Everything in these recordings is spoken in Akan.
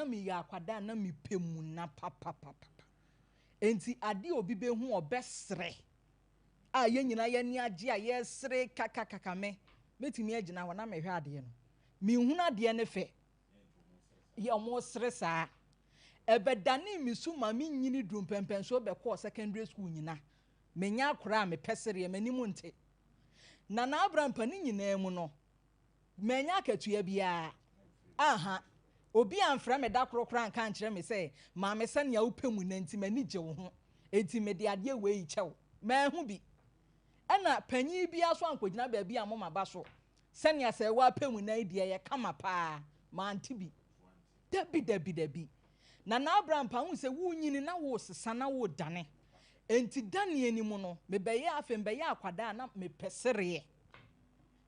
me ya kwada na me pemu na papa. Enti ade obi be hu obesre. A ye nyina ye ni age a ye sre kaka me. Metimi agina ho na me hwe ade no. Me hu na ade ne fe. Ye omo sre saa. Ebedane mi su ma me nyini drum pempen so be call secondary school nyina. Menya akora me pesere mani mu nte. Na Abraham pani nyina mu no. Menya akatua bia. Aha. Obi amfra me da krokra nka nkire me say ma me sane ya upemu na nti mani gye wo ho. Enti me de ade we kyew. Ma hu bi. Ana panyi bia so ankogina ba bia mo maba so. Sane ya se wa pemu na ide ye kama pa. Ma anti bi. Dabi. Na Abraham pa hu se wu nyini na wo sesa na wo dane. Enti dane animu no me beye afem beye akwada na me pesere.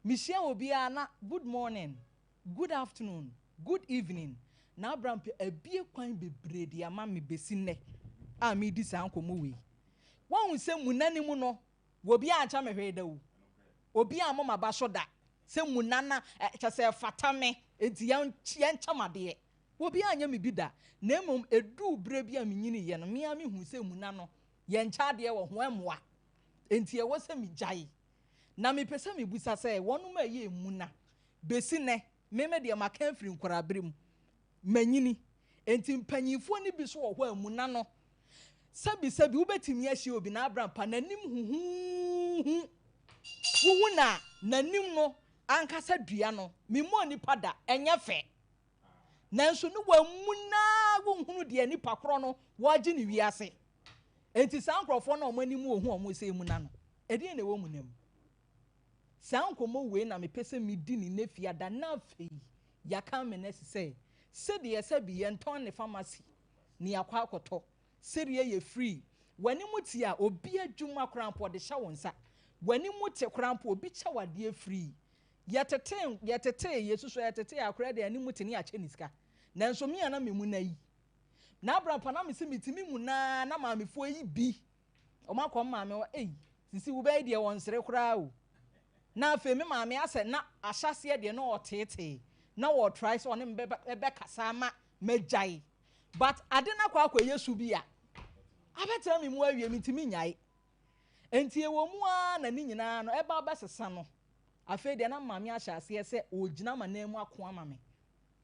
Me hia obi na good morning, good afternoon, good evening. Na Abraham pe abie kwan bebre de ama me besi ne. A me di san komo we. Won se munanimu no wo bi ancha me hwe da wu. Obi amoma ba so da. Se munana kyase fata me enti yan chamade. Obi anya me bi da. Na emom edu bre bi a me nyini ye no me a me hu se muna no ye ncha de wo ho emoa. Enti e wo se me jai. Na me pese me busa se wonu ma ye muna. Besi ne me de ma kan firi nkora brem. Manyini. Enti mpanyifo ni bi so wo ho amuna no. Sabi ubetimi ahie obi na Abraham pa nanim huhu. Wuhu na nanim no ankasa dua no. Me mo nipa da enye fe. Nanso no wamuna wonhunu de nipa kro no waji ni wiase. Enti sankrofo na omanimu ohu omo se mu na no. Ede na wo munam. Sankomo we na me pese me di ni nafia da na afei. Yaka me na se de yesabi ye nton ne pharmacy. Ni akwa akoto. Serie ye free. Wani muti a obi adwuma krampo de hya wonsa. Wani muti krampo obi chawade free. Yetete yesuso yetete akora de ani muti ne ache niska. Nanso me ana me mu na yi. Na Abraham pa na me se mitimi mu na ma me fo yi bi. O ma kom ma me sisi wo be de wonsere kora o. Na afa me ma me ase na ahyase de no otete. Na wo try so ne be kasa ma majai. But adena kwa Yesu bi a abetara me mu awie mitimi nyai. Enti ewo mu a na ni nyina no eba besesa no. Afa de na ma me ahyase se ogina ma na mu ako ama me.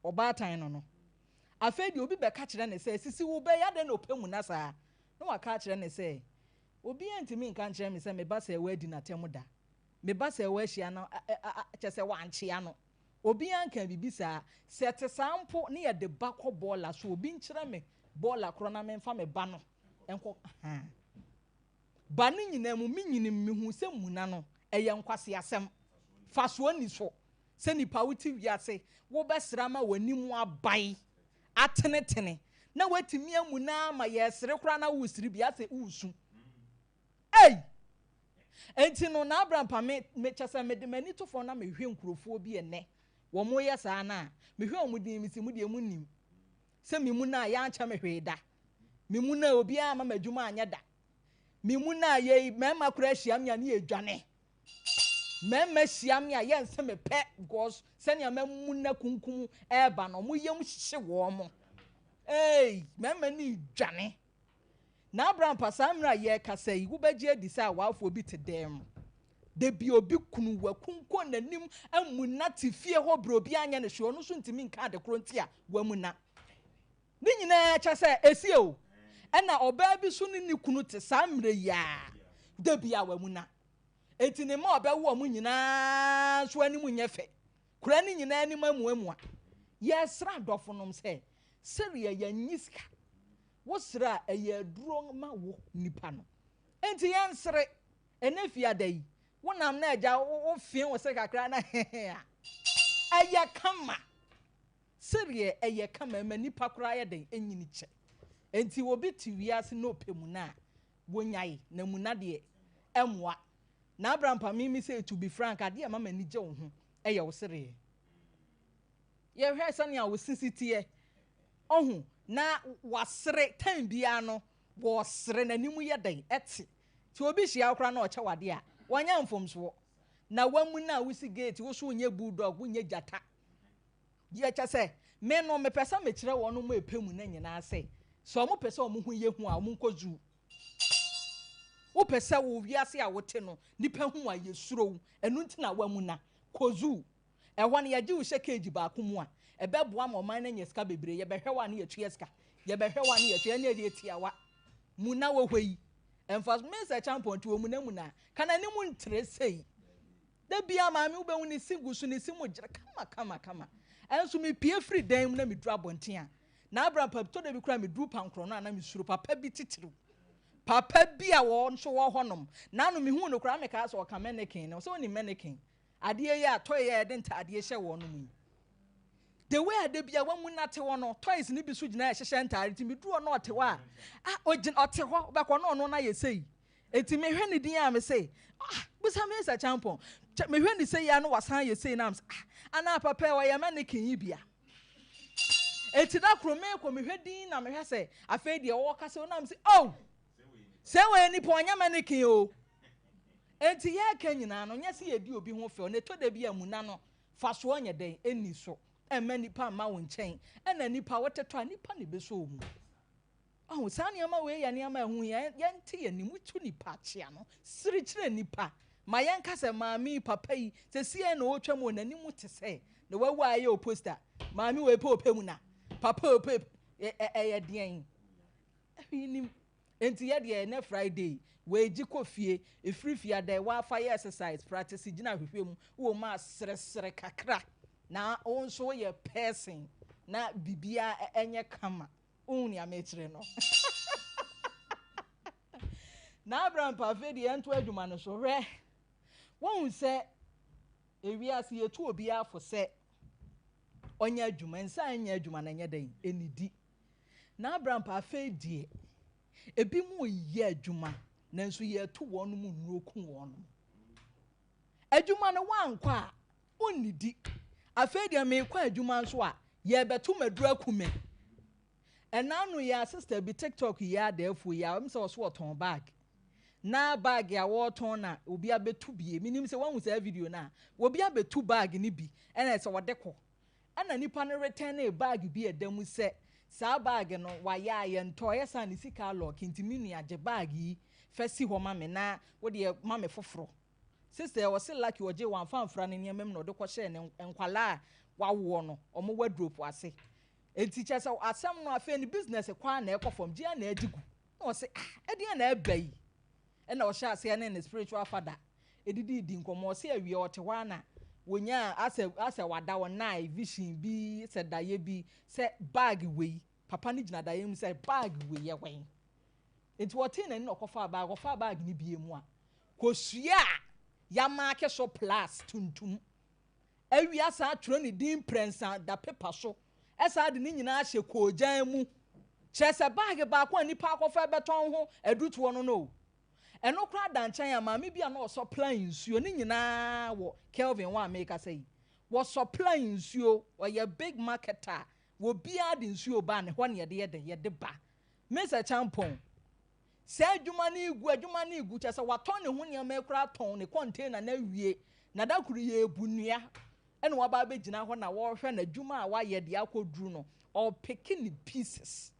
Obaatan no. Afa de obi be ka kire ne se sisi wo be ya de no pemu na saa. No wa ka kire ne se obi antimi nka kire me se me ba se wa di na temu da. Me ba se wa hia no kyese wa anchia no. Obi anka bibisa sete sampo ne ye de bakọ bola so obi nkyere me bola kro na me mfa me ba no enko ba ne nyina mu me nyini me hu se muna no eye nkwase asem faso ni so se nipa wuti wiase wo besra ma wanimu abai atenetene na watimi amuna ma ye sere kra na wusiri bia se usu enti no na Abraham pa me kyesa me de mani to fo na me hwe nkurofo bi ene wo mo ye saa na me hwe omudi mi si mu de mu nim se me mu na ya ancha me hwe da me mu na obi ama madwuma anya da me mu na ye mema kura hia me ne edwane mema hia me ye nse me pe because se ne mamu na kunkum eba no mo yem hye wo mo mema ni dwane na Abraham pasamra ye kasai wo beje adisa wafo bi tedem de bi obi kunu wakunko nanim amuna tifie ho bro bi anya ne hwe no so ntimi nka de kronti a wamuna ni nyina cha se esi o ena oba bi so ni kunu te samre ya de bi a wamuna enti ne ma oba wo mu nyina so ani mu nyefe kura ni nyina ani mamu a yesra dofo nom se seria ya nyiska wosra eye duro ma wo nipa no enti yansre enafia dai wonam na agya wo fie wo se kakra na eye kama seria eye kama ma nipa kura ye den enyini che enti wo bi ti wiase no pemu na wonyai na muna de emwa na Abraham pa mi say to be frank ade e mama ni gye wo ho eye wo seria ye hwe sane a wo sisitie ohun na wasre tan bia no wo sre nanimu ye den eti ti obi hia akra na oche wade a wanya mfomso na wamu na wusi gate wo so nye bulldog wo nye jata ye cha se me no me pesa me kire wono mo epemu na nyina ase so mo pesa o mo hu ye hu a mo nkozu wo pesa wo wiase a wote no nipa hu a yesuro enu ntina wa mu na kozu ehwa ne yaji wo shekeji ba ko mu a ebeboa ma man na nyeska bebre ye behwe wa ne yetu yeska ye behwe wa ne yetu ne ye tiawa mu na wo hwei emfa me se champion ti wo mu na kana ni mu ntre sei da bia ma me wo be hu ni singu su ni simu jira kama enso me pie free dan mu na me dru abonten a na abram papito da bi kura me dru pankro no na me suru papa bi titiru papa bi a wo nso wo honom na no me hu no kura me ka so ka mannequin no so ni mannequin ade ye a toy ye de nta ade hye wo no mu the way ade bia wa mu nate wo no toys ni bi so gina hye ntare ti me dru no ote wa ogin ote ho be ko no na ye sei eti me hwe ni din a me sei busa me sa champion me hwe ni sei ya no wasan ye sei na ana papa wa ye mannequin yi bia eti da kro me ko me hwe din na me hwe sei afa de wo ka se na me sei oh se we ni po anya mannequin o enti ye ka nyina no nya se ye di obi ho fe ne to da bia mu na no fa so onye den eni so emani pa ma wo nchen ena nipa woteto nipa ne be so mu oh sane ama we ya ne ama hu ye nte ye ni mutu nipa chia no siri kire nipa ma yen kase maami papa yi se sie na otwa mu na nimu te se na wawu aye o poster maami we pe opemu na papa ope ye den ehini enti ye de na Friday we ji kofie efrifia da wa fa exercise practice gina hwehwem wo ma sere kakra na onso ye person na bibia enye kama uni amechire no na Abraham pafe de ento adwuma no so hwe won se ewiase yetu obi afo se onya adwuma nsa anya adwuma na nya den enidi na Abraham pafe die ebi mu ye adwuma nanso yetu wonu mu nuoku wonu adwuma no wankwa onidi afa de me kwa adwuma nso a ye betu madura kume enanu ya sister bi TikTok ya defu ya am se so oton bag na bag ya woton na obi abetu bie minim se wan se video na obi abetu bag ni bi ena se wodeko ana nipa no return a bag bi edam se sa bag no wa ya ye nto ye sa ni sika lock ntimi nu age bag yi fesi ho ma me na wo de ma me foforo sister wo se lucky oje wan fanfra ne niamem no de ko hye ne enkwala wa wo no omo wardrobe ase enti chese asem no afa ni business kwa na ekofom gia na agigu no se ede na abai na o sha ase ne spiritual father edidi di nkomo se awie ote wa na wonya ase wada wona vision bi se daye bi se bag we papa ni gina daye mu se bag we ye wen enti wote na no kofa bag ni bi emu a kosua ya market so plus tuntum awi asa atro ni din prensa da paper so esa de ni nyina hye kojan mu chese bag ba kwa nipa akofa beton ho aduto no no eno kra da nchan ya maami bia na supply nsuo ni nyina wo Kelvin wa America say wo supply nsuo oye big marketer wo bia de nsuo ba ne ho ne ye de ba Mr. Champon se adwuma na igu chese waton ne ho ne ma kra ton ne container na wie na da kuru ye bunua ene wa ba begina ho na wo hwe na adwuma a wa ye de akoduru no all picking pieces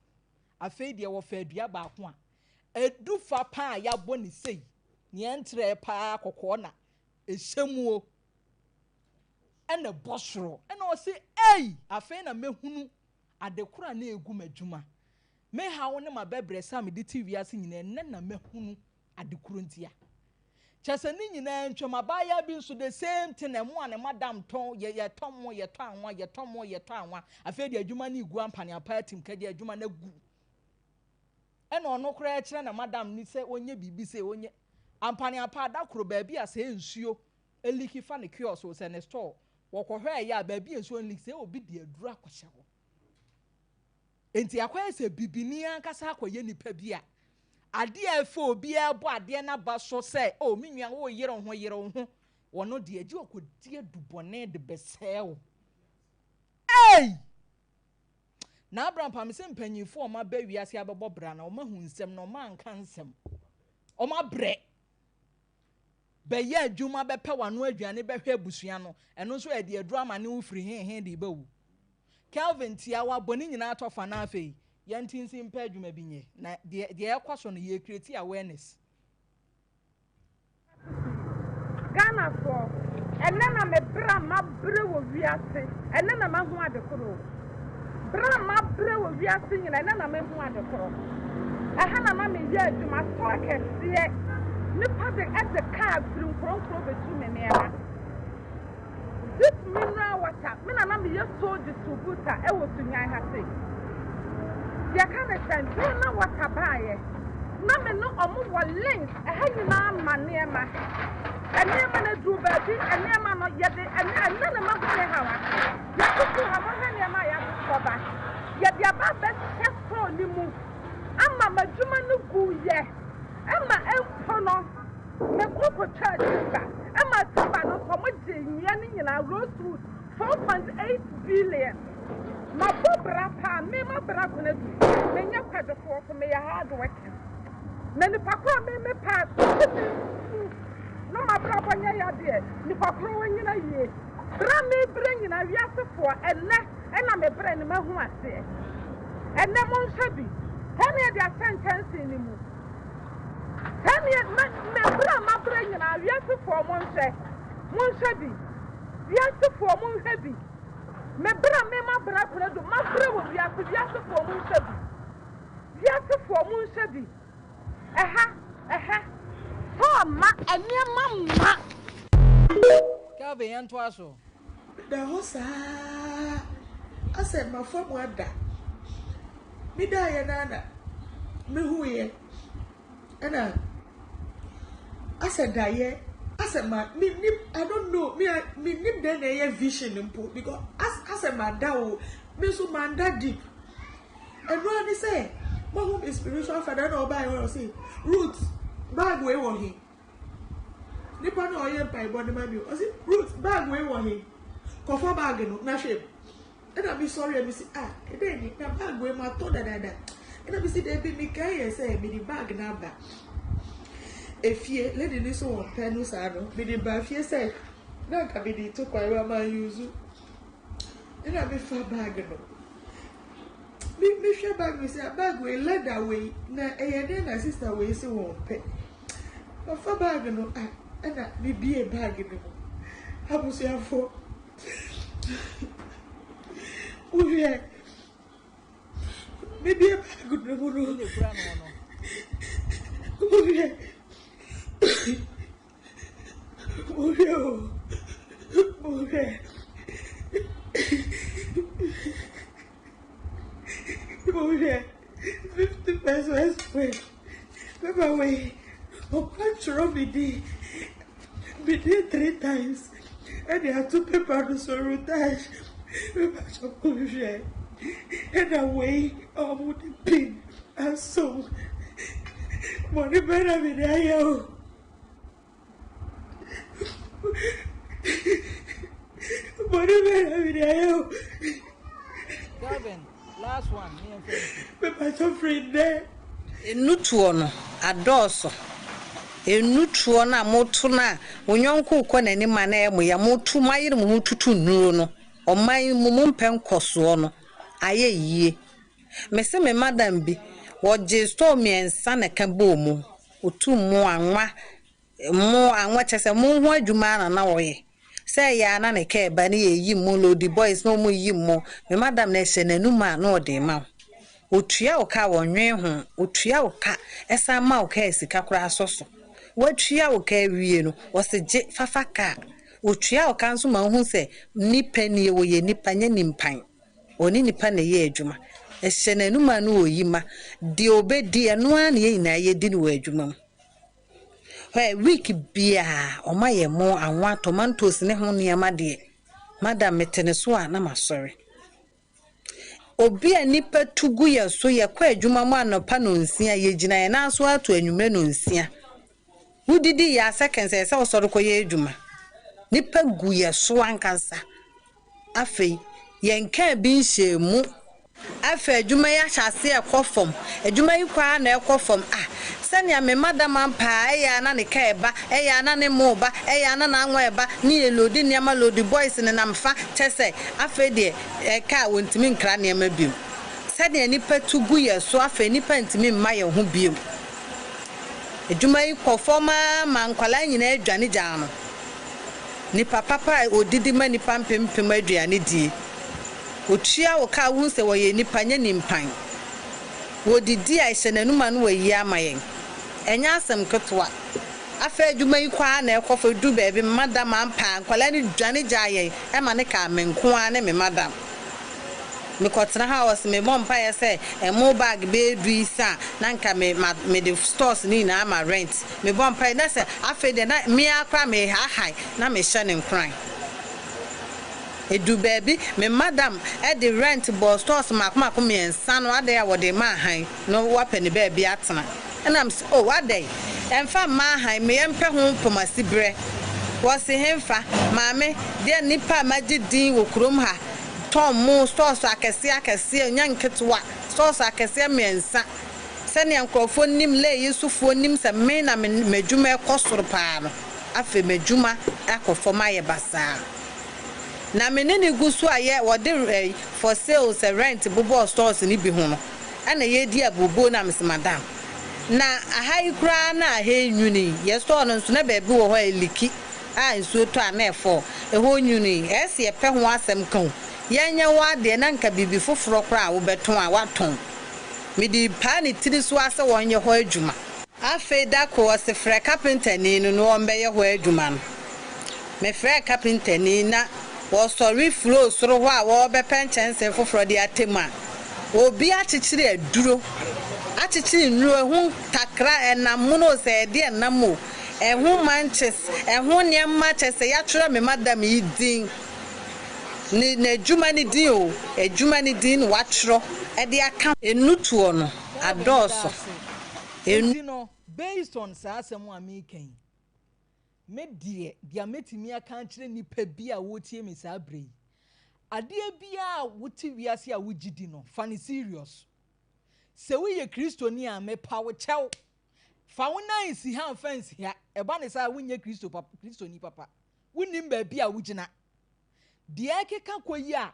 afei de wo fa adua ba ko a edu fa pa ya bo ni sei ne entre pa kokko na ehyemuo ene bosoro ene o se ei afei na mehunu adekura na egu madwuma me ha wo ne mabebre sa me de TV ase nyina enne na mehunu adekuru ntia chese ni nyina ntwema ba ya bi nso the same thing na mo ane madam ton ye tomo ye to anwa afei de adwuma na igu ampane apatim ka de adwuma na gu ena ono kra kire na madam ni se onye bibi se onye ampane apa da kro ba bi ase nsuo eliki fa ne kiosk o se ne store wokohwe ya ba bi nsuo eliki se obi de adura akohye ho enti akwa se bibini ankasa akoye nipa bia ade afa obi abo ade na ba so se o minwa wo yere ho wono de agi okodi adubone de besew ei na Abraham pamse mpanyifo o ma ba wiase abebo bra na o ma hu nsem na o ma nka nsem o ma bre be ya adwuma be pe wano aduane be hwe abusua no eno so e de adura ma ne wo firi hen de ba wu Kelvin tiawa boni nyina atofa na afei yantinsi mpa adwuma bi nye na de ekwaso no ye create awareness Ghana for enena me bra ma bre wo wiase enena ma hu adekoro bra ma bre wo wiase nyina enena ma hu adekoro aha na ma me ye adwuma so akese nipa de at the car through kronkro betu me neema this mineral water me na me ye so distributor e wo tunyan ha sei ya kana change na water baaye na me no omo wo links aha nyina ma neema enema na du baby enema no yede enena ma hu ne hawa ya kuku ha mo neema ya ko ba ya bia ba be check ni mu ama madwuma no guye ama empono me koko charge ba ama tuba no so mo jinya ni nyina rosewood 4.8 billion ma bobra pa me ma bra ko na du me nya kwadefo ko me ya hard work me ni pakro me pa no ma bra bonya ya de ni pakro wanyina yie bra me bra nyina wiasefo ena me bra ni ma hu ase ena mo nsabi Tani dia sentence ni mu. Tani me bra ma bra nyina wiase fo mo nhwe bi. Wiase fo mo nhwe bi. Me bra me ma bra kura do ma bra wo wiase fo mo nhwe bi. Wiase fo mo nhwe bi. So ma enia ma. Kelvin yanto aso. Da hosa. Ase ma fo mo ada. Me da ye nana me huye ana asa da ye asa ma me I don't know me nim den ye vision mpo because asa ma da o me so ma da deep and no say my home is spiritual father no buy we say roots bag we wo he nipa na oye pai body ma bi o say roots bag we wo he ko for bag no na shape. And I be sorry, I say, then the bag where my told that. And I be see, there be me carry say, me the bag number. If ye lady this one, penus ano, me the bag, ye say, no, can be the two quite my use. And I be for bag no. Me share bag, me say, a bag way, let that way. Now, then my sister way, so won't pay. But for bag no, and I be a bag no. I was here for. Oye, maybe a good no. Oye, oye, 50 pesos wait. Remember way, sure me did 3 times, and they had 2 papers to rotate. And away with the pin and so money better than I owe. Money better than I owe. Kelvin, last one, me and friend. My friend there. Enutuono adoso. Enutuona motuna onyonko kwa nani mana emu ya motu mayiri mu tutu nuru no. Oman mumumpe nkoso no aye yie mese me madam bi woje store miensa na ka bomu otu mu anwa chese mu ho adwuma na woye se ya na ne ka ba ne yi mu lodi boys no mu yi mu me madam na hye nanuma na ode ma otua oka wonwe ho otua oka esa ma oka esika kura asoso watua oka wie no oseje fafaka otua okanso ma hu se nipa ni wo ye nipa nya nimpan oni nipa na ye adwuma ehye nanuma no oyima de obedi eno an ye na ye di no adwuma week bia omaye mo anwa tomatoes ne ho niama de madam metene so a na masori obi a nipa tugu ya so ye kwa adwuma mo anopa no nsia ye gina ye na so ato anwumre no nsia wudidi ya seconds se osoro koye adwuma nipa gu ya so ankansa afei yenka bi nhye mu afa adwuma ya hyase ekofom adwuma yi kwa na ekofom senia me madam ampa eya na ne ka eba eya na ne mo ba eya na na anwa eba ni elodi niama lodi boys ne namfa chese afa de ka wontimi nkra niama biom senia nipa tugu ye so afa nipa ntimi mma ye ho biom adwuma yi kofoma mankwala nyina adwane jaano ni papa odidi ma ni pampempem aduane die otua wo ka wo se wo ye nipa nya ni mpan wodidi a hye nanuma no wayi amayen enya asem ketwa afa adwuma yi kwa na ekofa du baabi madam ampa kwala ni dwane gyaye e ma ne ka menko a ne me madam me kotena house me bompa ye se mo bag be du isa na nka me the stores ni na ama rent me bompa na se afa de na me akwa me ha na me hye ne nkran edu baby me madam the rent boss stores makoma me ensa no ade ya wode ma han no wapani baby atena and I'm what day emfa ma han me empe ho pomasi bre wose hemfa maame de nipa magidin wo krom ha tom mo stores akese nyanketwa stores akese me ensa sene ankrofo nim le yisufo nim se me na medwuma ekosoro paa no afa medwuma akofo maye basa na menene gusu aye wode for sales rent bobo stores ni bi ho no ana ye di abubo na ms madam na ahai kra na ahai nwuni ye store no so na bebi wo ho eliki nsuo to anefo ho nwuni ese ye pe ho asem kan yenya wade na nka bibi foforo kra wo beton a waton midi pa ni tiri so ase wonye ho adwuma afa da ko se frɛ carpenter ni no ombe ye ho adwuma no me frɛ carpenter ni na wo sorry flow soro ho a wo be penchense foforo de atema obi achichire aduro achichire nru hu takra enamuno se de enamo ehu manches ehu niam chese ya twere me madam yidin ni na adwuma ni din o adwuma ni din wa twero e de aka enutuo no adoso no based on sasem a me kan me die dia metimi aka kire nipa bi a wotie me sa bre ade bia wote wiase a wogidi no fani serious se we ye kristoni a me pa wo chew fa wo nan si ha fence ya e ba ne sa wonye kristoni papa wonim ba bia wogina de akeka koyi a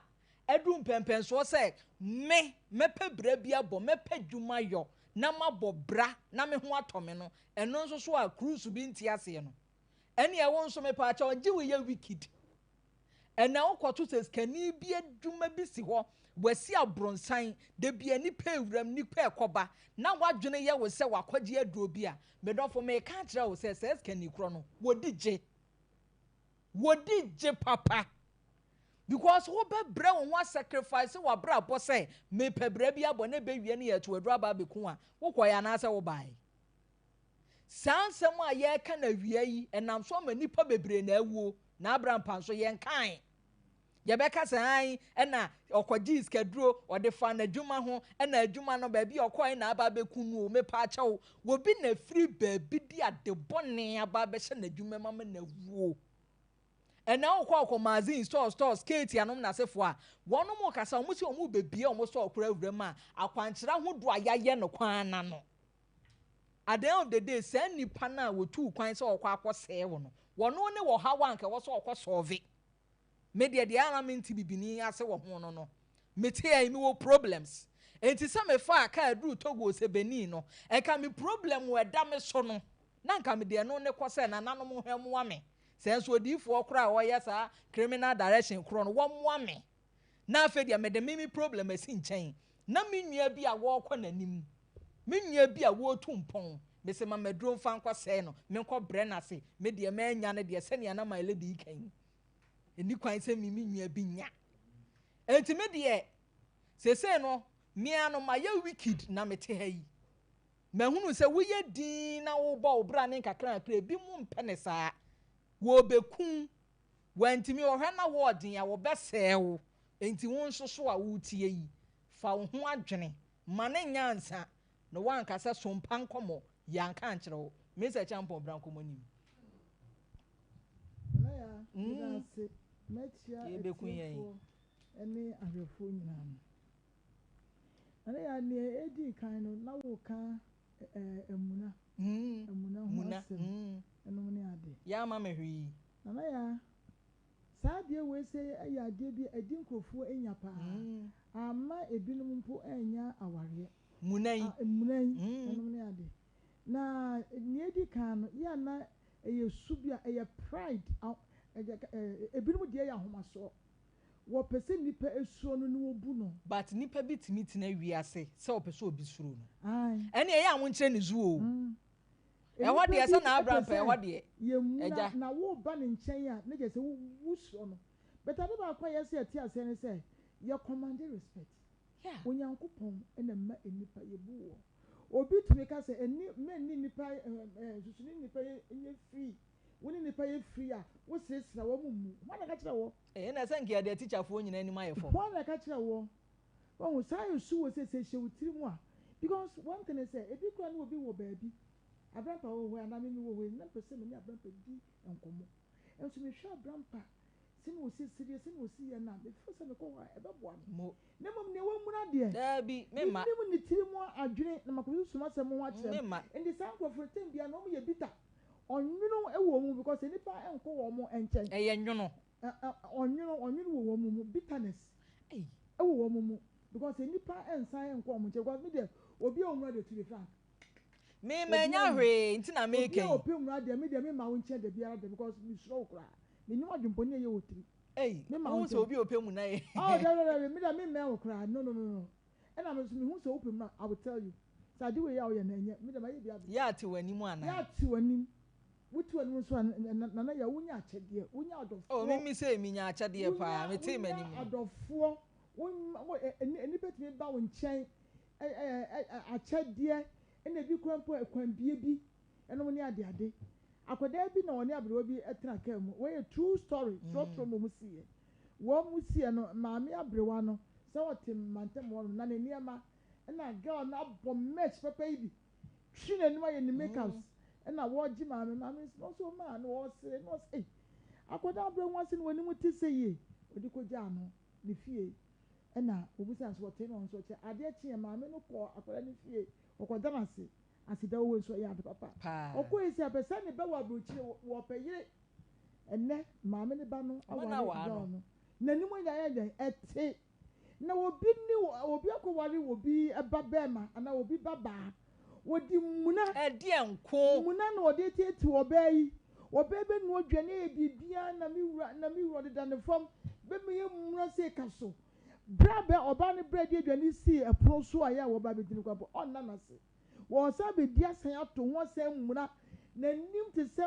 edum pempenso se mepe bra bia bo mepe dwuma yo na mabɔ bra na me ho atɔme no eno nso so a cruise bi nti ase no ene e won so me pa acha onje we ye wicked ena wokoto se skani bi adwuma bi si ho wasi abronsan de bia ni pa ewuram ni pa ekoba na wadwene ye wo se wakwaje aduro bi a me dofo me ka kira wo se skani kro no wodi je papa because wo be bra won sacrifice wo bra bo say me pebra bi abo na be wie ne yeto adura ba be ku a wo koya na se wo bai sansem a ye ka na wie yi enam so ma nipa bebre na awuo na abram panso ye nkan ye be ka san na okoji iskaduro ode fa na dwuma ho na adwuma no ba bi okoi na aba be ku nu o me pa achew wo bi na free ba bi di ade bone aba be hye na dwuma mama na awuo and now kwa magazine store skate anom na sefo a wono mo kasa omo si omo bebie omo store kura wurama akwankyera ho do ayaye no kwan na no at the end of the day send nipa na wotu kwan se okwa akose wo no wono ne wo ha wanka wo so okwa solve media de arament bibini ase wo ho no mete ai mi wo problems enti se me fa aka aduru Togo se Benin no e ka mi problem we da me so no na nka me de no ne kwose na nanom hwemo ame sense odifo okra wo yesa criminal direction kro no wo moa me na afa dia me de mimi problem asi nchen na menua bi a wo kɔ nanim menua bi a wo tumpon me se ma medro mfa nkɔ sɛ no me nkɔ bre na se me de ma anya ne de sɛ ne na ma ele de ikan eni kwan sɛ mimi nua bi nya enti me de sese no mia no ma ya wicked na me te ha yi mahunu sɛ wo ye din na wo bɔ wo bra ne kakra kakra bi mu mpene saa wo bekun wantimi ohwe na wo odin ya wo beseewo enti won soso a wo tie yi fa wo ho adwene mane nyansa no wanka se Sompa Nkomo yanka ankyere wo mesa champion branko monim na ya ndanse mechia ye bekun yen ene ahwefo nyina no ana ya ne edi kan no na wo ka emuna Muna. eno ne ade Ya ma me hwi. ana ya saade we say ya ade bi edi nkofo enya pa ama ebinom mpo enya aware Munai. eno ne ade na ne edi kan no ya na eye subia eye pride ebinom de ya homaso wo pese nipa esuo no ne obu no But nipa bi timi tina wiase se o pese obi suru no. ai Ene ye ya wonkyere ne zuo. E ho de se na abra pa e ho de. Ye muna na wo ba ne nkyɛn a ne je se wo suo no. But ade ba kwa ye se ati ase ne se ye command respect. Yeah. Onyankopɔn na ma enipa ye bu wo. Obi tumi ka se eni me ni nipa susuni nipa ye free. Woni nipa ye free a wo sesra wo mumu. Ho na ka kyerɛ wo. Na se nke de teacher fo nyina anim ayefo. Ho na ka kyerɛ wo. Wo sa ye su wo se hye wo tiri a because one thing is say ebi kwa no obi wo baabi. Abrampa wo ho ana me wo ho na pese me ni abrampa di enkomo. Enso me hwa abrampa sin wo si serious sin wo si ye na me fo se me ko wa e be boa Mo. na mom ne wo muna de Da bi me ma. ni ni tiri mu adwene na makosu suma se mo ho akere Me ma. ndi sanko for tem bia no mo ye bita onwunu e wo mu because nipa enko wo mo enchen E ye nwono. onwunu wo mu bitterness Eh. e wo mu because nipa ensan enko wo mo che because me de obi o mu de to be frank Me manya hwe nti na me ken. ken. Obi mu ade me ma wo nche de biara de because me suro okra. Me ni wadwumpo ni ye wotiri. Me hu so obi opemu na ye. Oh, me me okra. No. And I'm me hu so opemu na I will tell you. So ade we ya o ye na enye. Me de ma ye bia. Ya ti wani mu ana. Ya ti wani. Wutu wani so na ya wunya achede. Wunya adofo. Oh, me say me nya achede pa. Me te mani mu. Adofo. Eni betime ba wo nchen. Achede. Ena bi krampo ekwambie bi eno ni ade akoda bi na oni abrewo bi etena ka mu we true story trotro mo musie wo musie no maame abrewa no se wotem mantem wo na ne niema ena girl na bo match papa yi bi twi na nima ye ni makeups ena wo gi maame no so ma no wo se no say akoda abrewo ase no woni muti se ye odi ko ja no ne fie ena obusa so wotem no so che ade chi maame no ko akoda ne fie okodana se asida wo so ya de papa okoyesi apesa ne ba wa brochi wo peye enne maame ne ba no aware no nani mo nya ya ete na obi akoware obi eba bema ana obi baba wodi muna edi enko muna na odi eti obayi obebe no odwane e bibia na mi wura de dan fam be me ye muna se kaso brabe oba ne brede adwane si epro so aya wo ba bedini kwapo onna na se wo sa be dia san ato ho san muna na nim te se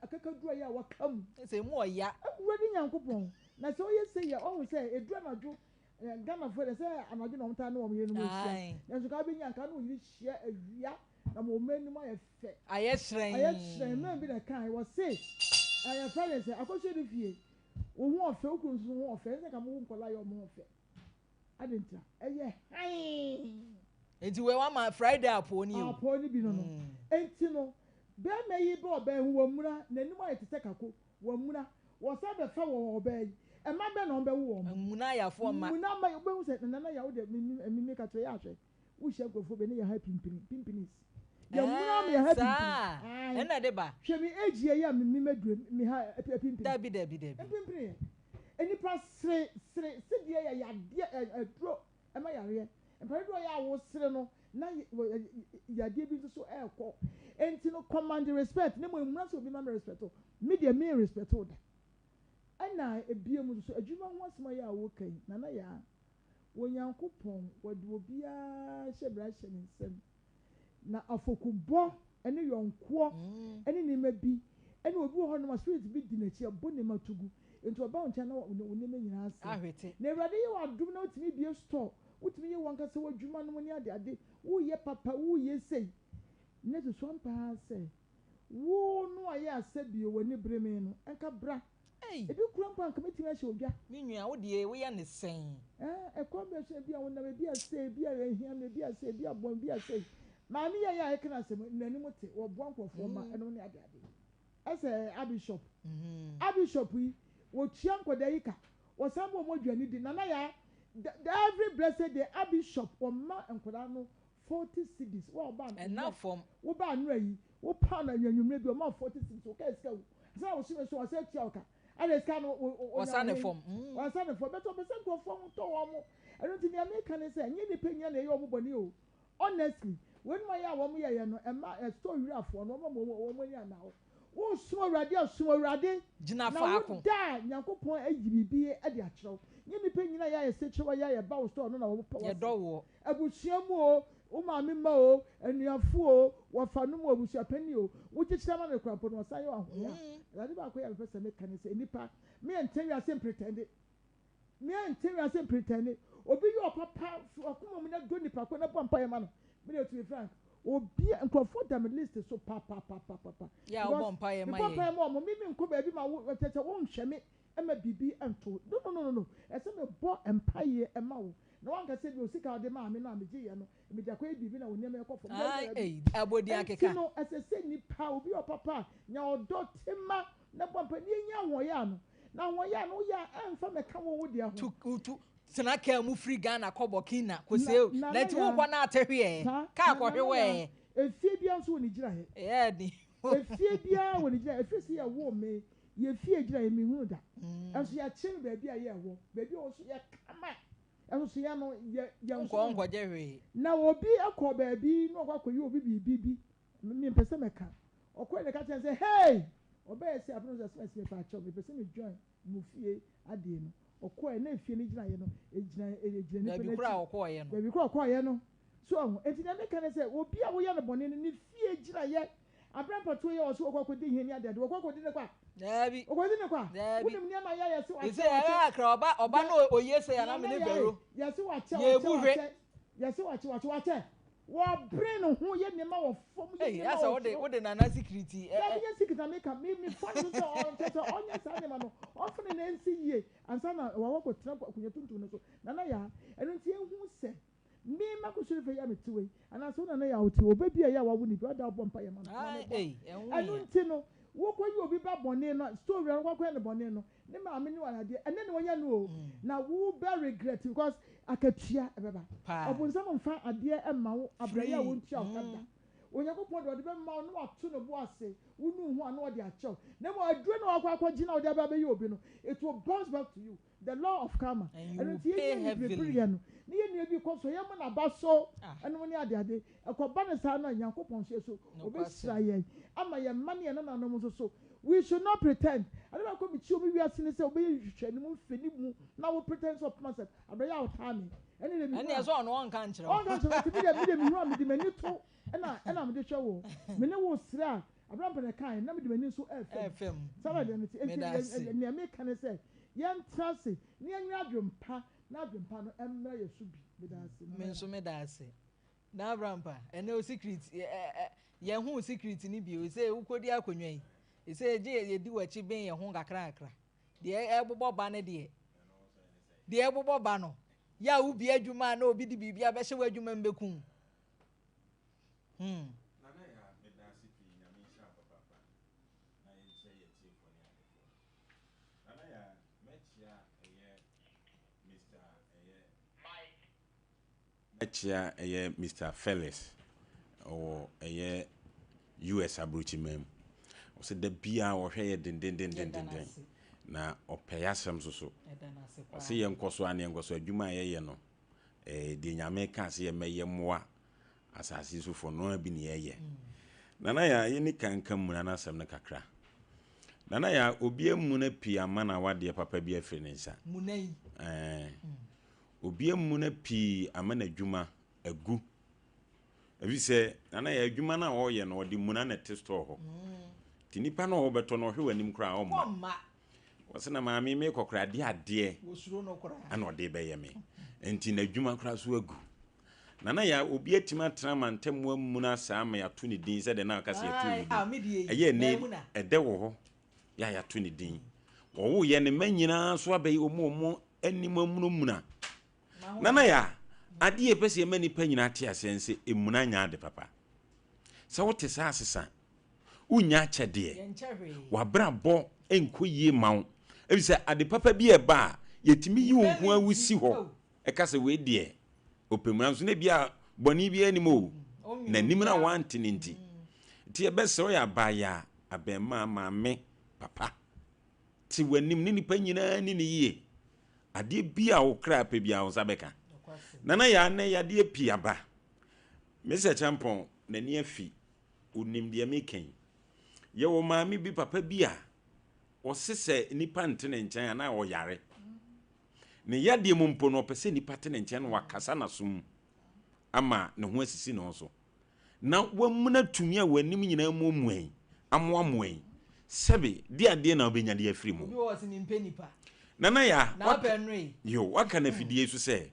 akakadura ya wakam se mu oya awurade nyankopon na se oye se ya ohun se edura na jo Ghana for the say anadu no mta na wo ye no mo sia na so ka be nyanka no yiri hia awia na mo mani mo ye fe aye shren man bi na kan wo se aye friend say akoshe di fie wo hu ofe okunsu hu ofe se ka mo nkola yo mo ofe adenta eye enti we wa ma Friday aponi o aponi bi no enti no be me yi be oba hu wo mura nanim aye tete kako wo mura wo sa be fa wo oba yi e ma be no be wo muna ya fo ma muna ma be hu se na ya wo de mi ka to ya hwe wo hye agofo be ne ya happy pimpinis ya mura me happy e na de ba hwe mi age ya mi medure mi ha pimpin dabi pimpin eni pa sre se die ya de dro e ma yare empare ya wo sre no na ya de bi so ekọ enti no command respect ne mo mura so bi ma respect o media me respect o da ana ebie mu so adwuma ho asema ya wo kan na ya wonyankopon wode obia hyebra hye ne nsem na afokubọ ene yonko ene ne mabi ene obi ho no spirit bi di na chi abo ne matugu enti oba oncha na woni me nyina ase ahwete na ewrade ye wadum na otimi bie store otimi ye wanka se wadwuma no ni ade wo ye papa wo ye sei ne so Sompa se wo no aye asabie woni breme no enka bra ebi kurampa nka metimi ahye odwa me nua wo de wo ya ne sen ekwa be bia wona be bia se bia ehia me bia se bia bon bia se maami ya ekena se nani mote wo bo ankofo ma eno ne ade ese abishop yi wo tua nkoda yi ka wo sambo mo dwane di nana ya every blessed day abi shop or ma enkoda no 40 cedis wo ba enough from wo ba no yi wo pa na nwunwumre bi o ma 40 cedis o ka iska wo say wo shime so o say tia oka ale iska no wasane from wasane from beto percent go from to wo mo eno ti ni America ne say nyi ni penya na ye o mo boni o honestly when my ya wo mo ye no e ma store wirafo no wo mo ni ana wo sumo urade gina faako da Nyankopɔn ayi bibi e de akyerɛw nye nipa nyina ya ye sekyerɛw ya ye ba wo store no na wo ye dɔwo abusua mu o wo maame ma o anuafo o wafanu mu abusua pani o wo kyekyerɛ ma ne kwapo no sa ye wa ho ya rade ba ko ya pese me kan se nipa me ntɛwi ase pretend obi yi opapa akoma mu na do nipa ko na pampa ye ma no me dey to be frank obi nkrofo dam list so pa ya wo bompa ye ma ye bompa ye mo me nko ba bi ma wo tete wo nhwe me ema bibi ento no ese me bo empa ye ema wo na wan ka se bi osika de ma me na me gi ye no me da ko e bibi na wo neme ekofo abodi akeka no ese se nipa obi opapa nya odo tema na bompa ni nya wo ya no na wo ya no ya emfa me ka wo de ho tu sena ka mu free Ghana ko Burkina ko se let wo kwa na atehwe ka ko hwe efie bia nso woni gira he di efie bia woni gira efie se ya wo me ye fie gira ye mi hu da enso ya chen ba bia ye wo ba bia wo so ya kama enso ya no ya nko je hwe na obi akọ ba bi no akọ yi obi bibi mi mpese meka okọ ne ka chen say hey oba ese afro so se pa cho me pese me join mu fie ade no okọ na efie ni gira ye no ejina ni kura okọ ye no baby kura okọ ye no so enti na meka ne say obi a wo ye no bone ni fie gira ye abrampa to ye o so okọ di hia ni ade okọ di ne kwa dabi okọ di ne kwa wonim ni ama ya se wa ise ya akra oba no oyese ya na me ne bero ya se wa che ya se wa che wo brain ho ye ne ma wo fom ye ya se wo de na security ya secret America me fa no so onya sa ne ma no ofne na nsi ye ansa na wa ko tra kunye tuntu no so na ya eno nti ehu se me ma ko sure fe ya metiwe ana so na ya oti obabi ya wa wuni bi oda bompa ya ma no eno nti no wo ko yi obi ba bone no story ro ko ne bone no ne ma me ni wa de ene ne wonya no na wo be regret because akatua ebeba obunza mo mfa ade emma wo abraya wo ntua okada Onyankopɔn de be ma no ato no bo ase wonu hu ana ode achew na mo aduro na akwa gina ode aba be yi obi no it will bounce back to you the law of karma and you pay heavily no ni ye ni bi ko so ye mo na ba so eno ni ade ekoba ne sa na Onyankopɔn so obi sra ye ama ye mane ye na no so we should not pretend I don't go with you we are seeing say obi hwehwe ni mu feni mu na wo pretend of myself abraya otami ene so on one kan kire on kan kire me hu am di mani to ena me de hwe wo me ne wo sra abrampa ne kan na me di mani so fm sala de ne me kan say yen trase ne anya adwempa na adwempa no emra ye so bi me so me da ase na abrampa ene o secret ye hu secret ni bi o say ukodi akonwa yi e say je ye di wachi ben ye hu kakra de ebobo ba ne de ebobo ba no ya ubi adwuma na obi di bibia be hye wadwuma mbekun nana ya medasi pi nyame sha papa na ye che ye tie fo ne ade nana ya mechia eye Mr. Felix or eye US abruchi mem o se da bia wo hwe ye den na opeyasem so o se ye nkoso ane nkoso adwuma ye no de nyame ka se ye meye moa asasi so fo no bi ne ye nana ya ye ni kankan mu na asem ne kakra nana ya obi emu na pi ama na wade papa bi afre ne nsa munai obi emu na pi ama na adwuma agu abi se nana ya adwuma na wo ye no odi mu na te store ho ti nipa na wo beto no hwe wanim kra o ma wose na maami me kokra de ade wosuro no kra ana ode be ye me enti na adwuma kra so agu nana ya obi atima trama ntemwa mu na sa ma ya to ne din se de na aka se ya to ni eye ne ede wo ho ya to ne din wo ye ne manyina so abai omo animamuna nana ya ade e pese mani pa nyina ate asense emuna nya ade papa se wote sa asesa unya chede wabra bo enko yie mawo ebise ade papa bi e ba yetimi yi wo ho awusi ho eka se we de opemuna so na bia boni bia animo na nim na want ninti ti e be se o ya ba ya abema maame papa ti wanim ni nipa nyina ni ye ade bia wo kra pa bia wo sabeka nana ya na ya de pi aba Mr. Champon na ni afi unim de meken ye wo maame bi papa bia o sese nipa ntene nkyɛn na wo yare ne yade mu mpo no pese nipa tene nkyɛn wa kasa na sum ama ne ho asisi no so na wamuna tumi a wanim nyina mu muan amoamoan sebe di ade na obenya de afiri mu bi wo se nimpe nipa nana ya na penri yo waka na fidie su se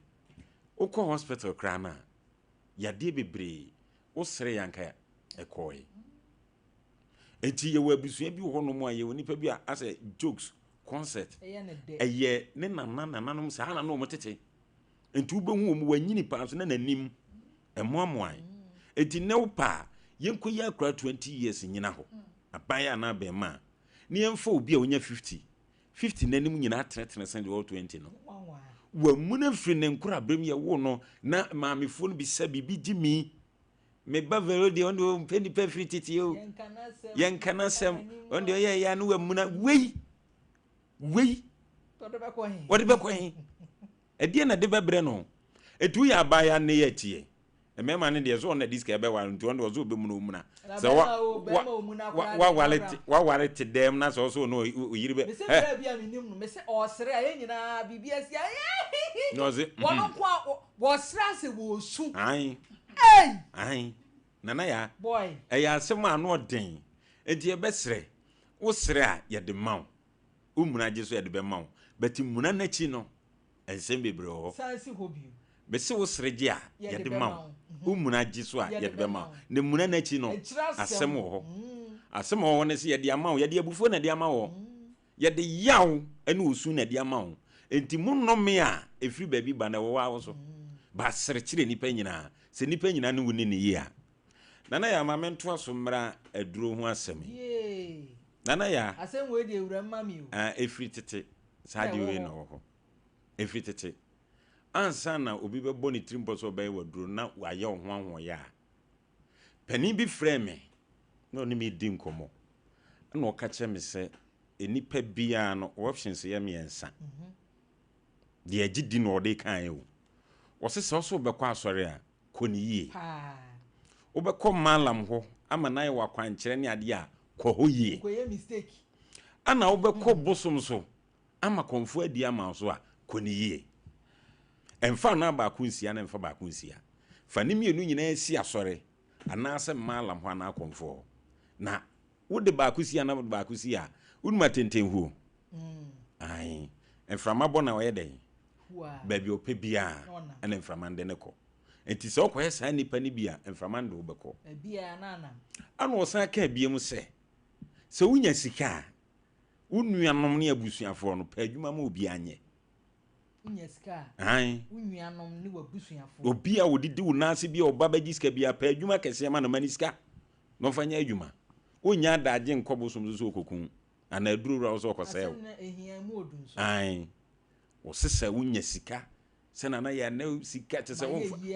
ukọ hospital krana yade bebre wo sere yanka ekoi enti ye wabusua bi ho no mu aye onipa bi a ase jokes concert eye ne nananom sa na no motete enti wo behu mu wanyini pa so na nanim emoamoan enti ne wo pa yenko ya akra 20 years nyina ho abaya na be ma ne yemfa obi a onya 50 nanim nyina atenetene sende 20 no wa muna firi ne nkura brem ye wo no na maamefo no bi sabi bi gimi me ba vero de ondo peni pe free titi o yen kana sem ondo ye ya no wa muna wei what be ko hin e die na de bebre no etu ya ba ya ne ye tie e me ma ne de so na disk e be wa nto ondo zo be mu no muna so wa wallet dem na so no yiri be me se bra bia minim no me se o sere aye nyina bibia sia no ze wono kwa wo sere se wo su ai nana ya boy ya asema no den enti e be sere wo sere a ye de maw wo muna je so ye de be maw beti muna na chi no ensem bebre ho sansi hobi be se wo sere je a ye de maw wo muna je so a ye de be maw ne muna na chi no asem ho asem ho ne se ye de amaw ye de abufo na de amaw ye de yaw ene osu na de amaw enti munome a efri baabi ba na wo wa so ba sere kire nipa nyina se nipa nyina ne woni ne yi a nana ya mamento asomra aduro ho asem nana ya asem we de ewura mami o efri tete saadi we no ho efri tete ansa na obi be boni trimpo so be waduro na waye ho anho ya pani bi frɛ me no ni me di nkomo na o ka che me se enipa bia no options ye me ensa de agidi no de kan e o wo se so be kwa asɔre a koni yie wo be ko malam ho ama na ye wa kwankyere ne ade a ko ho yie ko ye mistake ana wo be ko bosom so ama konfo adi ama so a koni yie emfa na ba ku nsia na emfa ba ku nsia fa ni mienu nyina si asɔre ana se malam ho ana konfo na wo de ba ku sia na ba ku sia unuma tenten hu ai emframa bona wo ye den baby ope bia ana emframa nde ne ko enti se okoye sa nipa ni bia emframa nde wo beko bia nana ana wo san ka bia se wunya sika unuanom ne abusuafo no pa adwuma ma obi anye unya sika ai unuanom ne wabusuafo obi a wodidi wo nase bia oba ba giska bia pa adwuma kese ma no maniska no fanya adwuma onya daje nkobo som so okokun ana aduru ra so okoseo ai o sesa wunya sika sena na ya na sika tse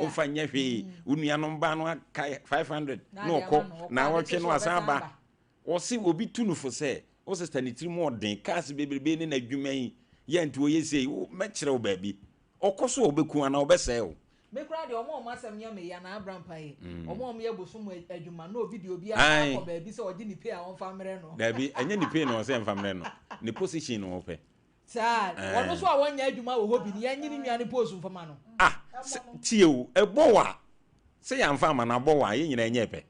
o fanya hwe unuanom ba no 500 no ko na wotwe no asaba o si obi tunu fo se o sesta ni tiri mo den kas bebrebe ni na adwuma yi ye nti o yesei o mekire o baabi okoso obeku ana obeseo me kura de omo asem nya me ya na abram pai omo ye bosom adwuma no video bi akọ baabi se oji ni pay a on famre no baabi anya ni pay no se famre no ni position no ope sa wono so a wonya adwuma wo hobi ni yanyi ni nuane post mfama no tie o ebowa se ya mfama na bowa ye nyina enye pe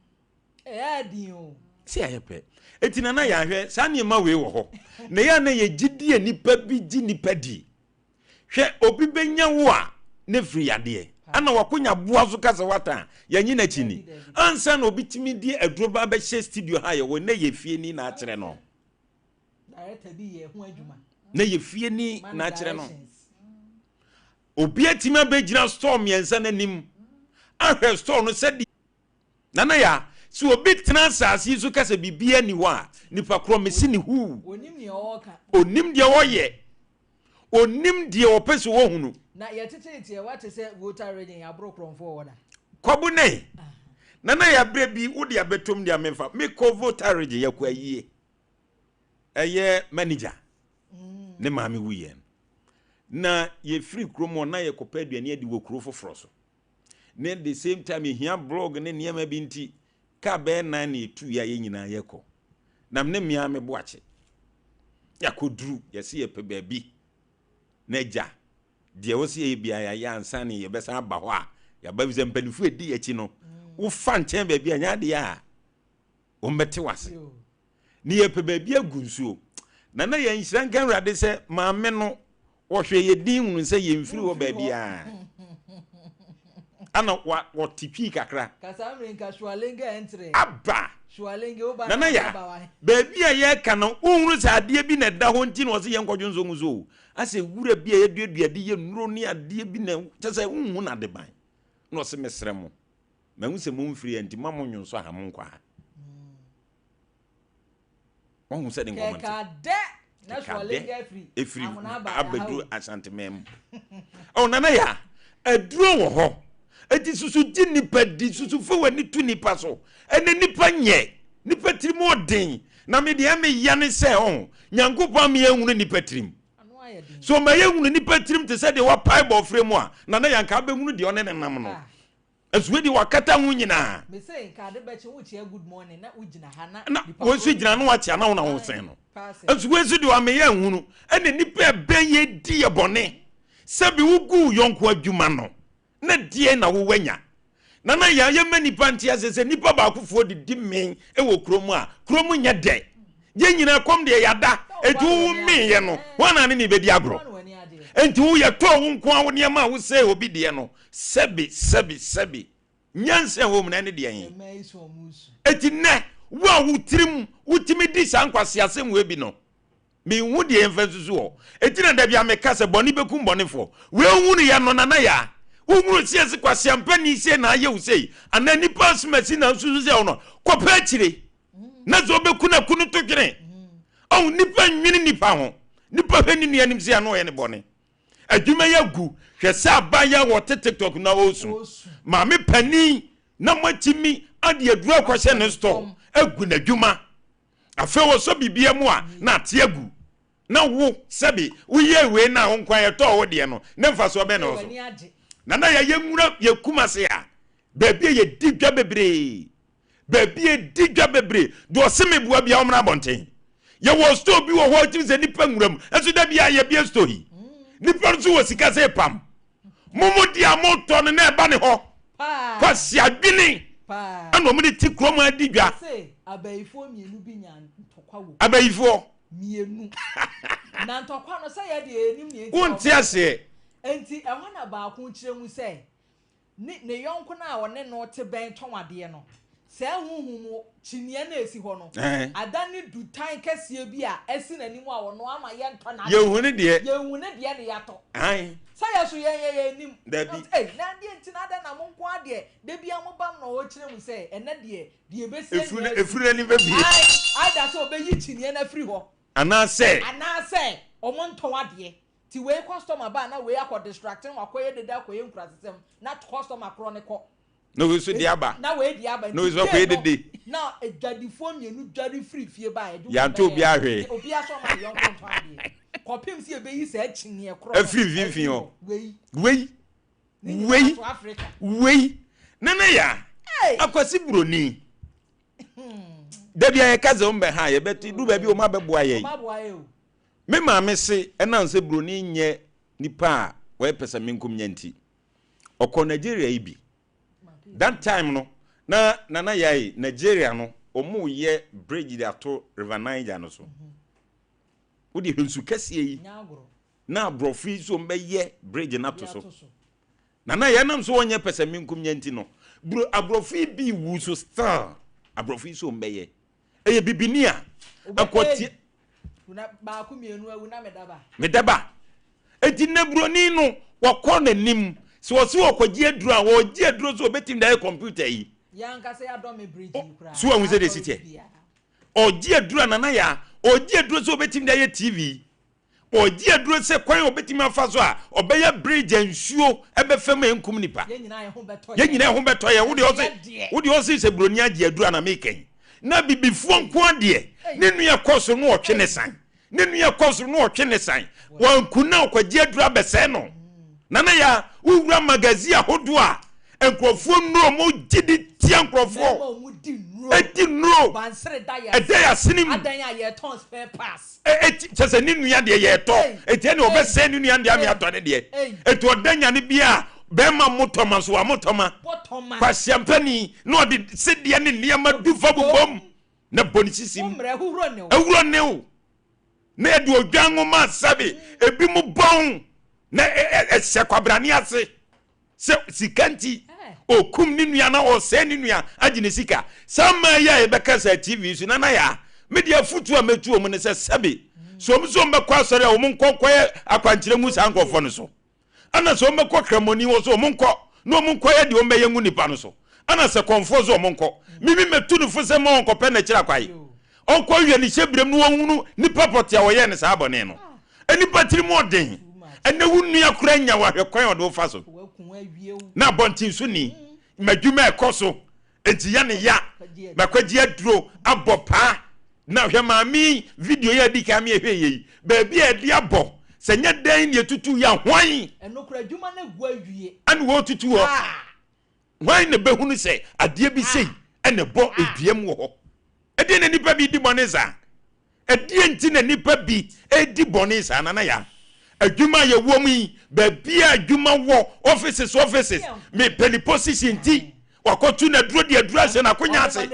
din o se ya pe etina na ya hwe sa ne ma we wo ho na ya na ye gidie nipa bi gi nipa di hwe obi benya wo a ne free yade ana wakonya boa so kasa wata yanyi na chini ansa na obi timi die adroba ba hye studio ha ye wo na ye fie ni na akere no director bi ye ho adwuma na ye fie ni na akere no obi atimi abegina store miensa nanim ahwe store no sedi nana ya si obi transasi so kasa bibia ni wa nipa kro mesi ni hu onim ne oka onim de oye onim de opese wo hunu na yetete what say voter reading abro kron for order kwabune na ya bre bi wo de abetom dia memfa me ko voter reading yakwa yie eye manager ne maame wuye na ye free kromo na ye kopa aduane adi wo kro foforo so ne the same time ye hia blog ne niam bi nti ka be na na etu ya ye nyina ye ko na me mia me boache yakoduru ye se ye pe ba bi na ja de wo se ye bia ya ansa ne ye besa aba ho a ya ba bi ze mpanifu edi echi no wo fa nchen ba bia nya de ya wo mete wase ni ye pe ba bia gunsuo na ye nhira nkan rade se maame no wo hwe ye din hunu se ye mfiri wo ba bia ana wa tipi kakra kasamre nka shwalenga entre aba shwalenga oba na ya baby ye ka no unhuru sa ade bi na da ho nti no se ye nkwadwo nzo nguzo ase wura bi ye duaduade ye nuro ni ade bi na tese unhu na de ban no se mesre mo ma hu se mo mfiri anti ma mo nwonso ha mo nkwa won hu se de ngomant ka de na shwalenga efri abedu asante mem oh na ya aduro wo ho eti susu di nipa di susu fo wani tu nipa so ene nipa nye nipa tirim odin na me de me yane se on nyankopon me ehunu nipa tirim so ma ehunu nipa tirim te se de wa bible frame a na yanka be hunu de one ne nam no azuwe de wakata hu nyina me say nka de be che wo chia good morning na ugina ha na wo su gina no wa chia na wo na wo sen no azuwe su de wa me ehunu ene nipa ben ye di ye bone sabi wugu yonko adwuma no na die na wo wanya na ya ye mani panti asese nipa ba akufo di men e wo kromu a kromu nya de ye nyina kom de yada etu mi ye no wana ne be di agro enti wo ye to wo nko a wo ne ma wo se obi de no sebi nyanse wo mna ne de yen eti ne wo tirim wutimi di sankwase asem we bi no mi hu de enfansusu ho eti na da bia me kase boni bekum bonefo we hu ne ya no na ya umuru siese kwase ampani sie na aye usei anani pass machine na susu se ono kopa chire na zo bekuna kunu tokire o nipa nwini nipa ho nipa hwani ne anim se ano ye ne bone adwuma ya gu hwese abaya wo TikTok na osu ma me pani na matimi ade adura kwose ne store agu na dwuma afa wo so bibia mu a na ate agu na wo sebi wo ye we na ho nkwan ye to wo de no ne mfa so be no so nana ya yemura ye kumase a baby ye digwa bebre baby ye digwa bebre do seme bua bia omra bonten ye wo store bi wo ho tim se nipa nguram enso da bia ye bia story nipa nso wo sika se pam momo dia moto ne na eba ne ho kwasi adwini ana mo de ti krom adigwa abayifo mienu bi nya ntokwa wo abayifo mienu na ntokwa no se ye de enim ne enti won ti ase enti ehwa na ba ko kire mu se ne yonko na wone no te ben tonwade no se huhumu chinie na esi ho no adani dutan kese bi a esi nanimu a wono ama ye nto na ye hune de ne yato ai saya so ye nim dabi na de enti na da na mo nko ade de bia mo bam na wo kire mu se ene de besi efuru ni bebi ai da so obeyi chinie na free ho ana se omo nton ade ti we customer ba na we akọ distracting wakoye de da koye nkurasesem na customer chronicle no we so diaba na we diaba no we so koye de na edwadifo mienu dwari free fie ba edu ya nto obi ahwe obi aso ma yon konto ade kopim si ebeyi se achinie kro afiri finfin o wei nana ya akwasi broni dabia ye kaze ombe ha ye beti du ba bi o ma beboa ye me maame se ena nse broni nye nipa a we pesa minkum nyanti okọ Nigeria ibi that time no na nana yai Nigeria no omu ye bridge de ato River Niger no so odi hunsu kase yi na brofi so mbe ye bridge na to so nana ya nam so wonye pesa minkum nyanti no bro abrofi bi wu so star abrofi so mbe ye eye bibinia akoti una ba ku mienu awu na medaba eti na broni no wakọ nanim so wo so okogie aduru a wo gie aduru so obetim da computer yi yanka se adome bridge kura so anwu se de sitie o gie aduru nana ya o gie aduru so obetim da TV oji aduro se kwan obetimi afa so a obeye bridge ensuo ebefem enkum nipa ye nyina ho beto ye wo de ose se broni agi aduro na meken na bibifuo nko ade ne nua koso no otwe ne san ne nua koso no otwe ne san wankuna okwaji aduro abese no nana ya wura magazine ahodo a enkrofo nnuro mo gidi tia enkrofo edi nnuro bansere da ya edaya sinim adan ya ye ton spare pass chese ni nua de ye to eti ne obese ni nua de am ya to ne de eti odanya ne bia bema motoma so amotoma kwa champagne no de sedie ne niam du fa bobom na bonisisim umre ewuro ne o na de odwan ma sabe ebi mu bon na se kwabrani ase se sikanti okum ni nua na o se ni nua agine sika sama ya e beka sa tv so na ya media futu a metu omu ne se sabe so mzo mbekwa asore o munkokoye akwankyere mu sa nkofo no so ana so mbekwa kramoni wo so munko no munko ye de o meye ngu nipa no so ana se konfo so munko mimi metu no fo se mo onko pe na kira kwai onko wie ni hyebrem no wonu nipa potia wo ye ne sa abone no eni patiri mo den ene wunu akura nya wa hwe kwan odo fa so na bontin so ni madwuma ekoso enti ya ne ya makwaji aduro abopa na hwe maami video ya dika me hwe yi ba bia edi abo se nya dan ne tutu ya hwan enokura adwuma na gu awie an wo tutu ho hwan ne behunu se ade bi sei ene bo eduam wo ho edi ne nipa bi di boneza edi enti ne nipa bi edi boneza na ya adwuma ye wo mu ba bia adwuma wo offices me peli position ti wakotu na duro de adura se na konya ase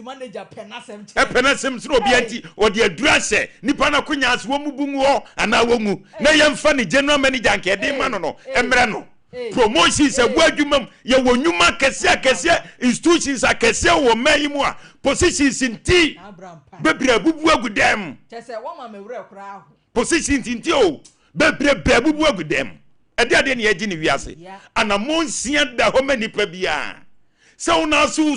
manager penasem penasem so obi anti o de adura se nipa na konya ase wo mu bungu ho ana wo mu na ye mfa ni general manager nke de ma no emre no promotion se wo adwuma ye wo nyuma kese institutions akese wo mai mu a positions nti bebra bubu agudem chese wo ma mewre kra ho positions nti o bebra bubu agudem ade ne ye gi ni wiase ana monsia da ho manipa bia se una so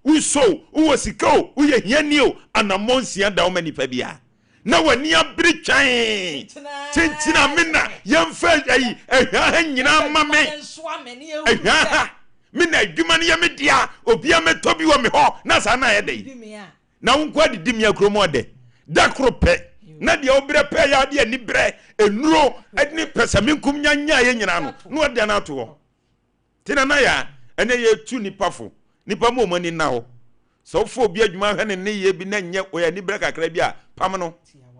uso wo sikao wo ye hiani ana monsia da ho manipa bia na wani abri twan tintina mena yemfa ayi ehwa nyina mame ehwa mena adwuma ne yemedia obi ametobi wo me ho na sa na ye dai na wonko adidi me akromo de da krope na de obre pe ya de ani bre enuro ani pesaminkum nyanya ye nyina no de na to ho tina na ya ene ye tu nipafo nipa mo mani na ho so fo obi adwuma hwe ne ye bi na nye o ya ni bre kakra bi a pam no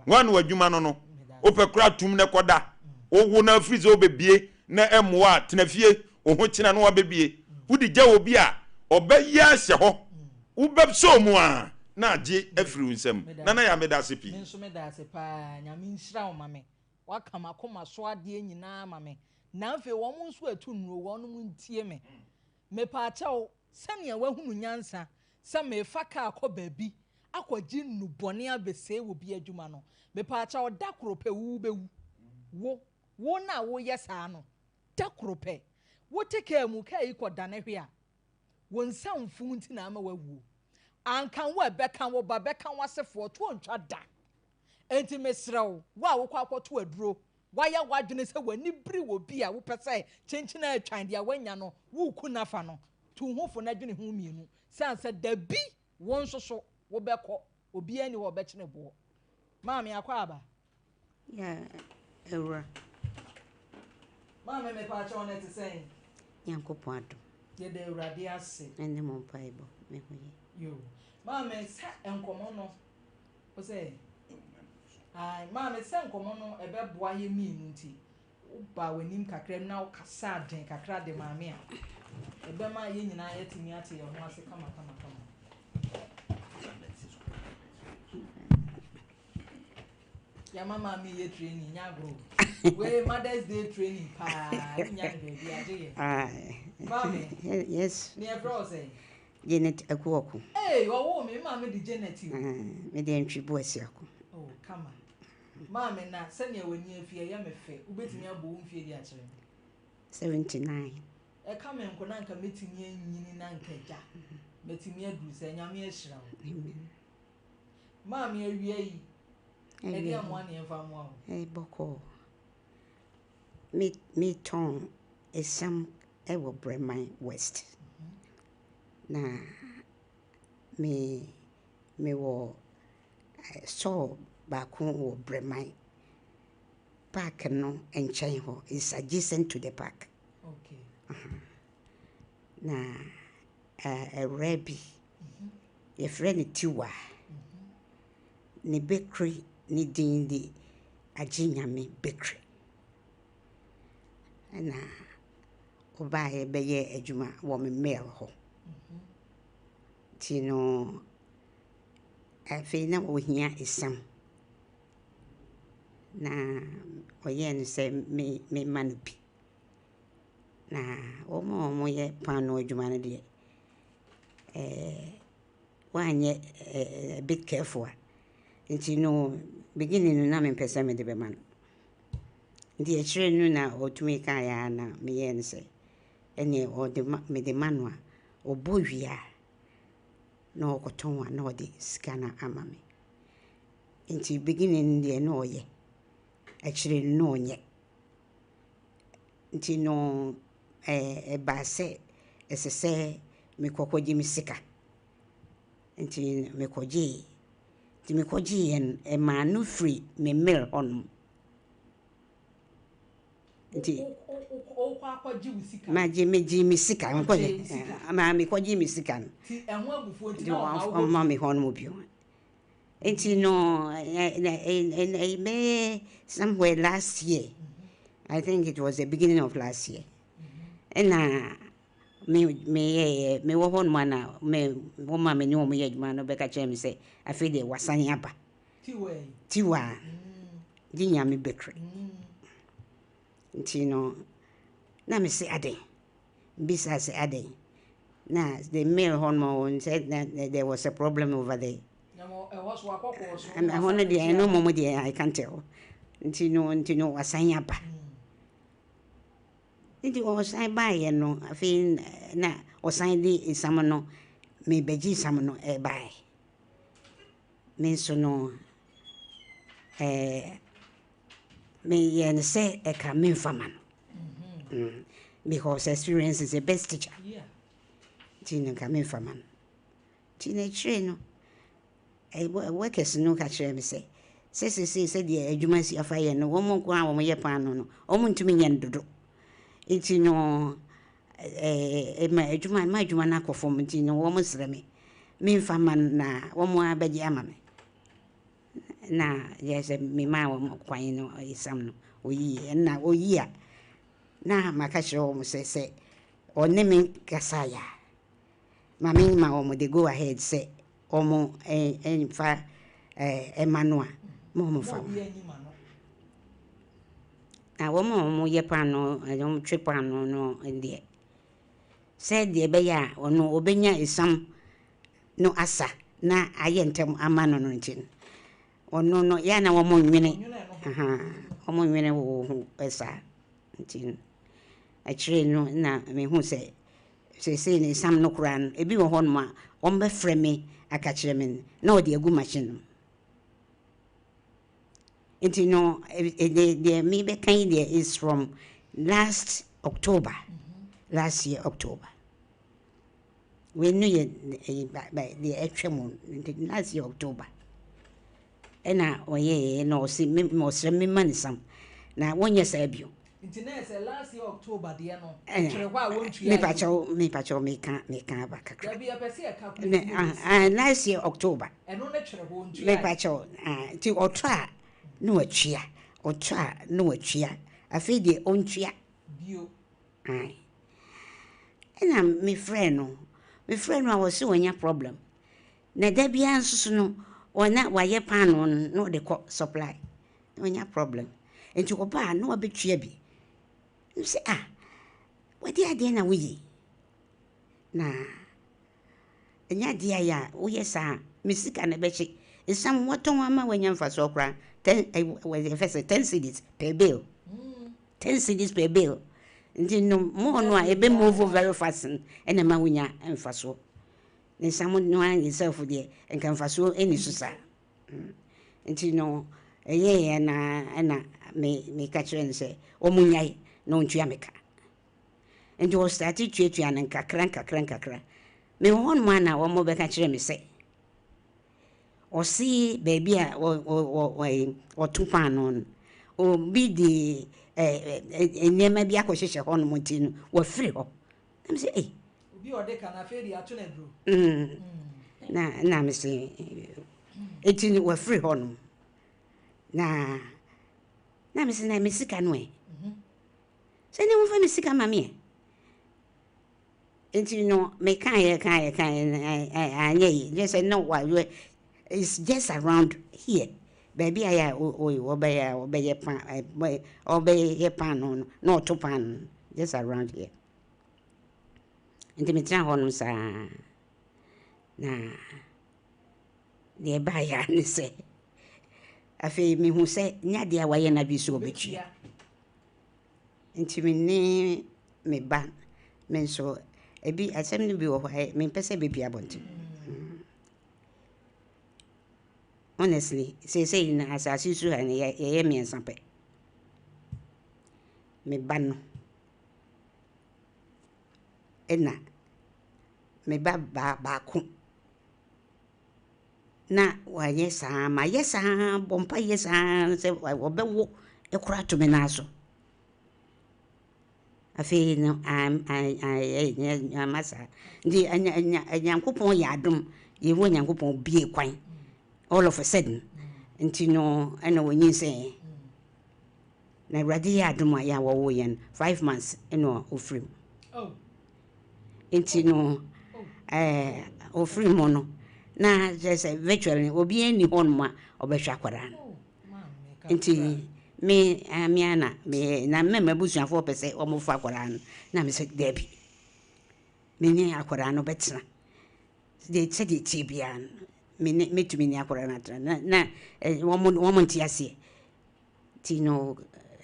wan wadwuma no opekura tum ne koda owo na freeze obebie na emwa tenafie oho kina no wabebie wudi gya obi a obeya hye ho ubebso mu a na age afiri nsem na ya meda se pi nso meda se pa nyame nhyira wo mame wakama koma so ade nyina mame na mfe wo mo nso atu nuro wo no ntie me pa chawo sane wahunu nyansa se me faka akoba bi akwaji nubone abese wo bi adwuma no me pa chawo dakrope wu bewu wo na wo yesa no dakrope wo teke mu kai kodane hwe a wo nsamfu nti na ama wawu ankan wo bekan wo ba bekan wasefo to ntwa da enti mesrew wa wo kwa akwoto aduro waya wadwene se wani biri wo bi a wo pese chenchina atwan dia wanya no wo ku nafa no tu hofo na dwene hu mienu sanse da bi won soso wo beko obi ani wo bekene bo maami akwa aba ya ewra maami me pa cha on it say yankopon ado ye de ewrade ase ene mo paibo me hoye yo maami sa enkomo no o say ai maami sa enkomo no ebeboa ye mienu nti ba wanim kakra na kasa den kakra de maami a ebema ye nyina yetimi ate ye ho ase kama ya mama mi ye training nya bro we Mother's Day training pa nya baby aje mami yes ni e bro say Janet akuoku wo me mama di Janet me de ntwibo asiako oh kama mami na sanya wani afie ya mefe ubetimi abo mfie di akere 79 e kama enko na nka metimi anyini na nkaja metimi adu se nyame ahira amen mami awie yi Edi amwa ne mfa mo awo. Boko. Me ton esam ewo Bremen West. Na me wo so baako wo Bremen park no enchen ho is adjacent to the park. Okay. Na a rabbi ye friend Tiwa. Ni bakery ni din di Ajinyame bakery. Na obaye beye adwuma wo me mail ho. Tino afi na ohia esam. Na oye no se me manupi. Na omo ye pano adwuma no de wanye a bit careful. Nti no beginning no na me pese me de be man. Nti e chere no na otumi ka ya na me ye nse. Ene o de me de manwa obowia na okotonwa na ode scanner ama me. Nti beginning de no ye. E chere no nye. Nti no ba se esese me kokoji me sika. Nti me koji en ma no free me mail on. Nti o kwa kwaji usika. ma ji me sika nko ma me koji me sika. Ti enho abufuo nti na ma me hon mo bio. Nti no me somewhere last year. I think it was the beginning of last year. And me wo hon mana me wo ma me nyo me yadwuma no be ka chere me say afi de wasan aba. Tiwa. Jinyame bakery. Nti no na me say aden. Bisa say aden. Na the mail hon mo said that there was a problem over there. And I wanted the no more there I can't tell. Nti no wasan aba. Nti wasan ba ye no afi na wasan di isam no me beji isam no e bai. Me so no me yen say e ka me faman. Because experience is the best teacher. Yeah. Tina ka me faman. Tina chere no workers no ka chere me say say the adwuma si afa ye no wo mo ko a wo ye pan no wo mo ntumi nyen dodo. Iti no ma adwuma na akofom nti no wo mo sere me mfaman na wo mo abaji ama me na yes me ma wo mo kwan no isam no oyi na oyi a na maka hye wo mo se one me kasaya ma me ma wo mo de go ahead say o mo enfa emanu a mo fa na wo mo ye pano mo twe pano no ndie said de be ya ono obenya isam no asa na ayentem ama no no ntin ono no ya na wo mo nwene wo mo nwene wo esa ntin a chere no na me hu se ni isam no kran ebi wo hon ma o mbe frame aka chere me na o de agu machine. And you know, the maybe kind there is from last October, last year October. We knew by the actual moon last year October. And now, no, see me most me money some. Now, 1 year say you. Internet last year October, dear no. Me pacho me can't back. And last year October. And on the me pacho to or try. No chia or try no chia. I feel the own chia. Aye. And I'm my friend. My friend I was so in your problem. Na there be answers no or not why your pan on no the supply. No your problem. And to go by no a bit chibi. You say what the idea na we? Nah. And ya dear ya, oh yes, Missy can a betchy. Is some what on mama when you're for so cry. 10 cedis per bill. 10 cedis per bill. And you know more no I be move very fast and a mawunya and faso. Then someone know yourself there and can faso any susa. And you know na me catch and say, O Munyai, no Jamaica. And you started to and kakra. Me one man or more catch me say. Or see baby or 2 pound on. Or be the near be acquisition on Montino were free. I'm say, eh. Be or they can affair the attorney. Na me say, it were free on. Na me say, na me sick anyway. Say, no one for me sick, mammy. And you know, me can't, just say, no, why, it's just around here. Baby, I obey a pan on, no 2 pound, just around here. And the Mitra Holmes are nearby, and say, I feel me who say, Nadia, why not be so bitchy? And to me, me ban, men so, a be at 70 be over, me per se be about. Honestly, say as I see you and ye me and something. Me ban. Enna. Me ba ku. Na wa yes ma yes bompa yes say wa bewo e kura to me na so. Afi no I masa. Ndi Nyankopon ya adom ye wo Nyankopon bie kwan. All of a sudden, and you know, I know when you say, na ready aduma ya wa 5 months, free. Oh, and you know, free mono. Na just virtually, will be any one ma or be shakwaran. And me, Amiana, me, na member bush and 4% or more fakwaran. Na me said Debbie. Many aquarano better. They said it, Tibian. Me to me na woman tiasi tino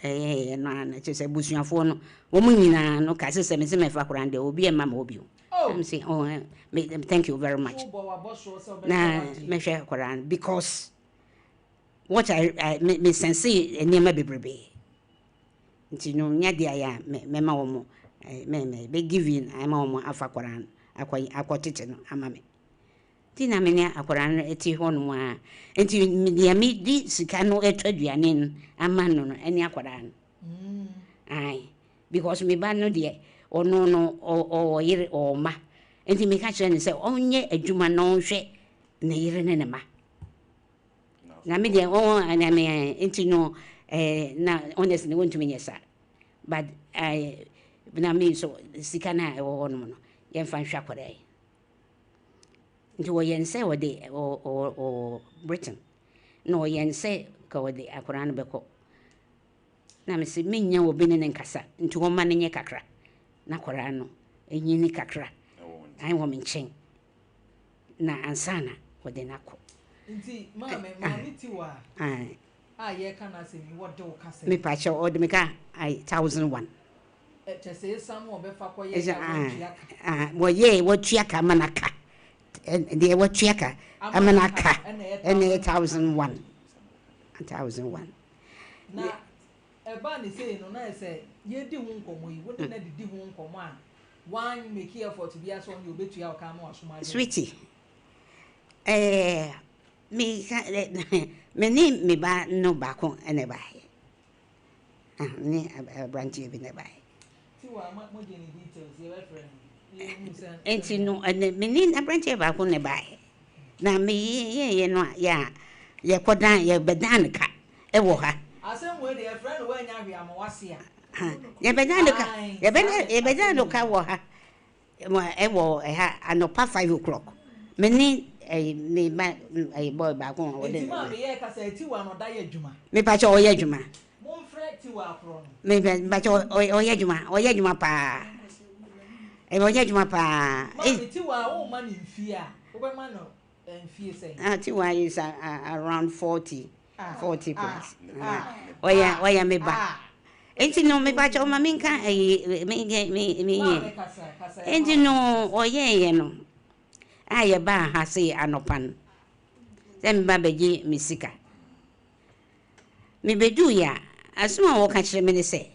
na just busuafo no woman nyina no ka se me fa kurande obi e mama obi I'm saying thank you very much na me share kuran because what I me sense enema bebrebe tino nya dia ya me ma wo mo me be giving I ma wo mo afa kuran akwotete no amame Tina menya akoran eti honu a enti mi di sika no etwaduane ama no eni akoran ai because me ba no de ono no o yire o ma enti me ka kire ni se onye adwuma no hwe ne yire ne ma na me de ana me enti no na honestly want to me yesa but I na me so sika na e wo no no ye mfa hwa akoran nti yen say wode o Britain no yen say ka wode akora no beko na me se menya wo bi ne nkasa nti wo ma ne nye kakra na akora no enyi ni kakra ai wo menchen na ansana wode nako nti mama ti wa ye kana se mi wode o kasa me pa che o de me ka ai 1001 say some obefa ko ye ya wo ye wo tuaka manaka and they were checker. Amanaka and 1001. Na eba ni say no na say ye di hu nkomo yi wodi na di hu nkomo a one make effort to be as one you betu ya ka ma asoma sweetie me ni me ba no ba ko ene ba ni branch bi ne ba ti wa mo je ni details ye reference enti no meni na branch ba ko ne ba na me ye no ya ye kodan ye bedan ka e wo ha asem we dey friend we nya hwe amwase a ye bedan ka ye bedan ka wo ha e wo ha anopa 5 o'clock meni me ba boy ba ko wo de ma me ye ka say ti wa no da ye adwuma me pa che o ye adwuma mo mfre ti wa afro no me ba che o ye adwuma pa e mo ye adwuma pa e ti wa wo ma ni mfie a wo be ma no mfie say ti wa is around 40 plus oh yeah me ba enti no me ba che o ma minka me enti no o ye no ba ha say anopan dem ba beji misika me bedu ya asuma wo ka kire me ne se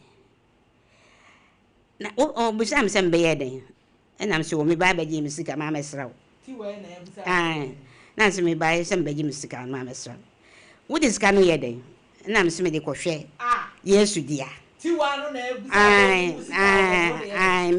na o busam se mbeye den enam se wo me ba baji me sika ma mesrawo ti we na ebusa na se me ba se mbaji me sika ma mesrawo wo de sika no ye den enam se me de kohwe yesu dia ti wa no na ebusa ai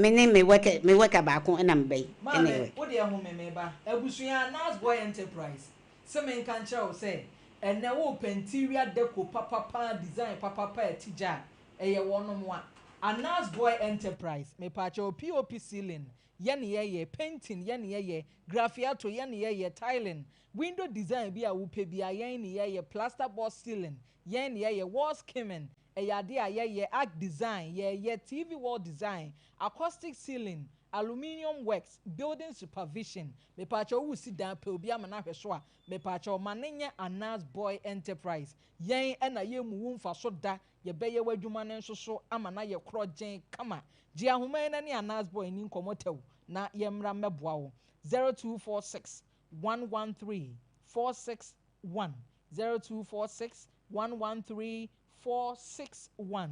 me weka ba ko enam bai anyway wo de ho me ba abusua nas boy enterprise se me kan kire say ene wo interior deco papa design papa etija eye wonom a Anas Boy Enterprise me pacho POP ceiling ye painting ye graffiato ye tiling window design bi a wo pe bi a ye plasterboard ceiling ye wall skimming ade a ye arc design ye TV wall design acoustic ceiling aluminium works building supervision me pacho wo si dan pe obi amana hweso a me pacho manenye Anas Boy Enterprise yen na ye mu wo mfa so da ye beye wadwuma ne nso so amana ye krogen kama ji ahoma na ne Anas Boy ni nkomotew na ye mra meboa wo 0246 113 461 0246 113 461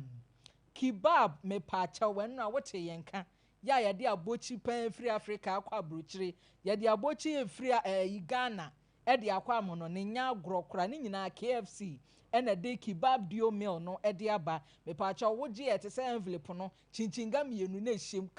kebab me pacha wen na wote yenka ya de abochi pan free Africa akwa bruchire ya de abochi free Ghana e de akwa amono ne nya agrokra ne nyina KFC ena de kebab dio meal no e de aba me pacha woje e te se envelope no chinchinga mienu na ehyem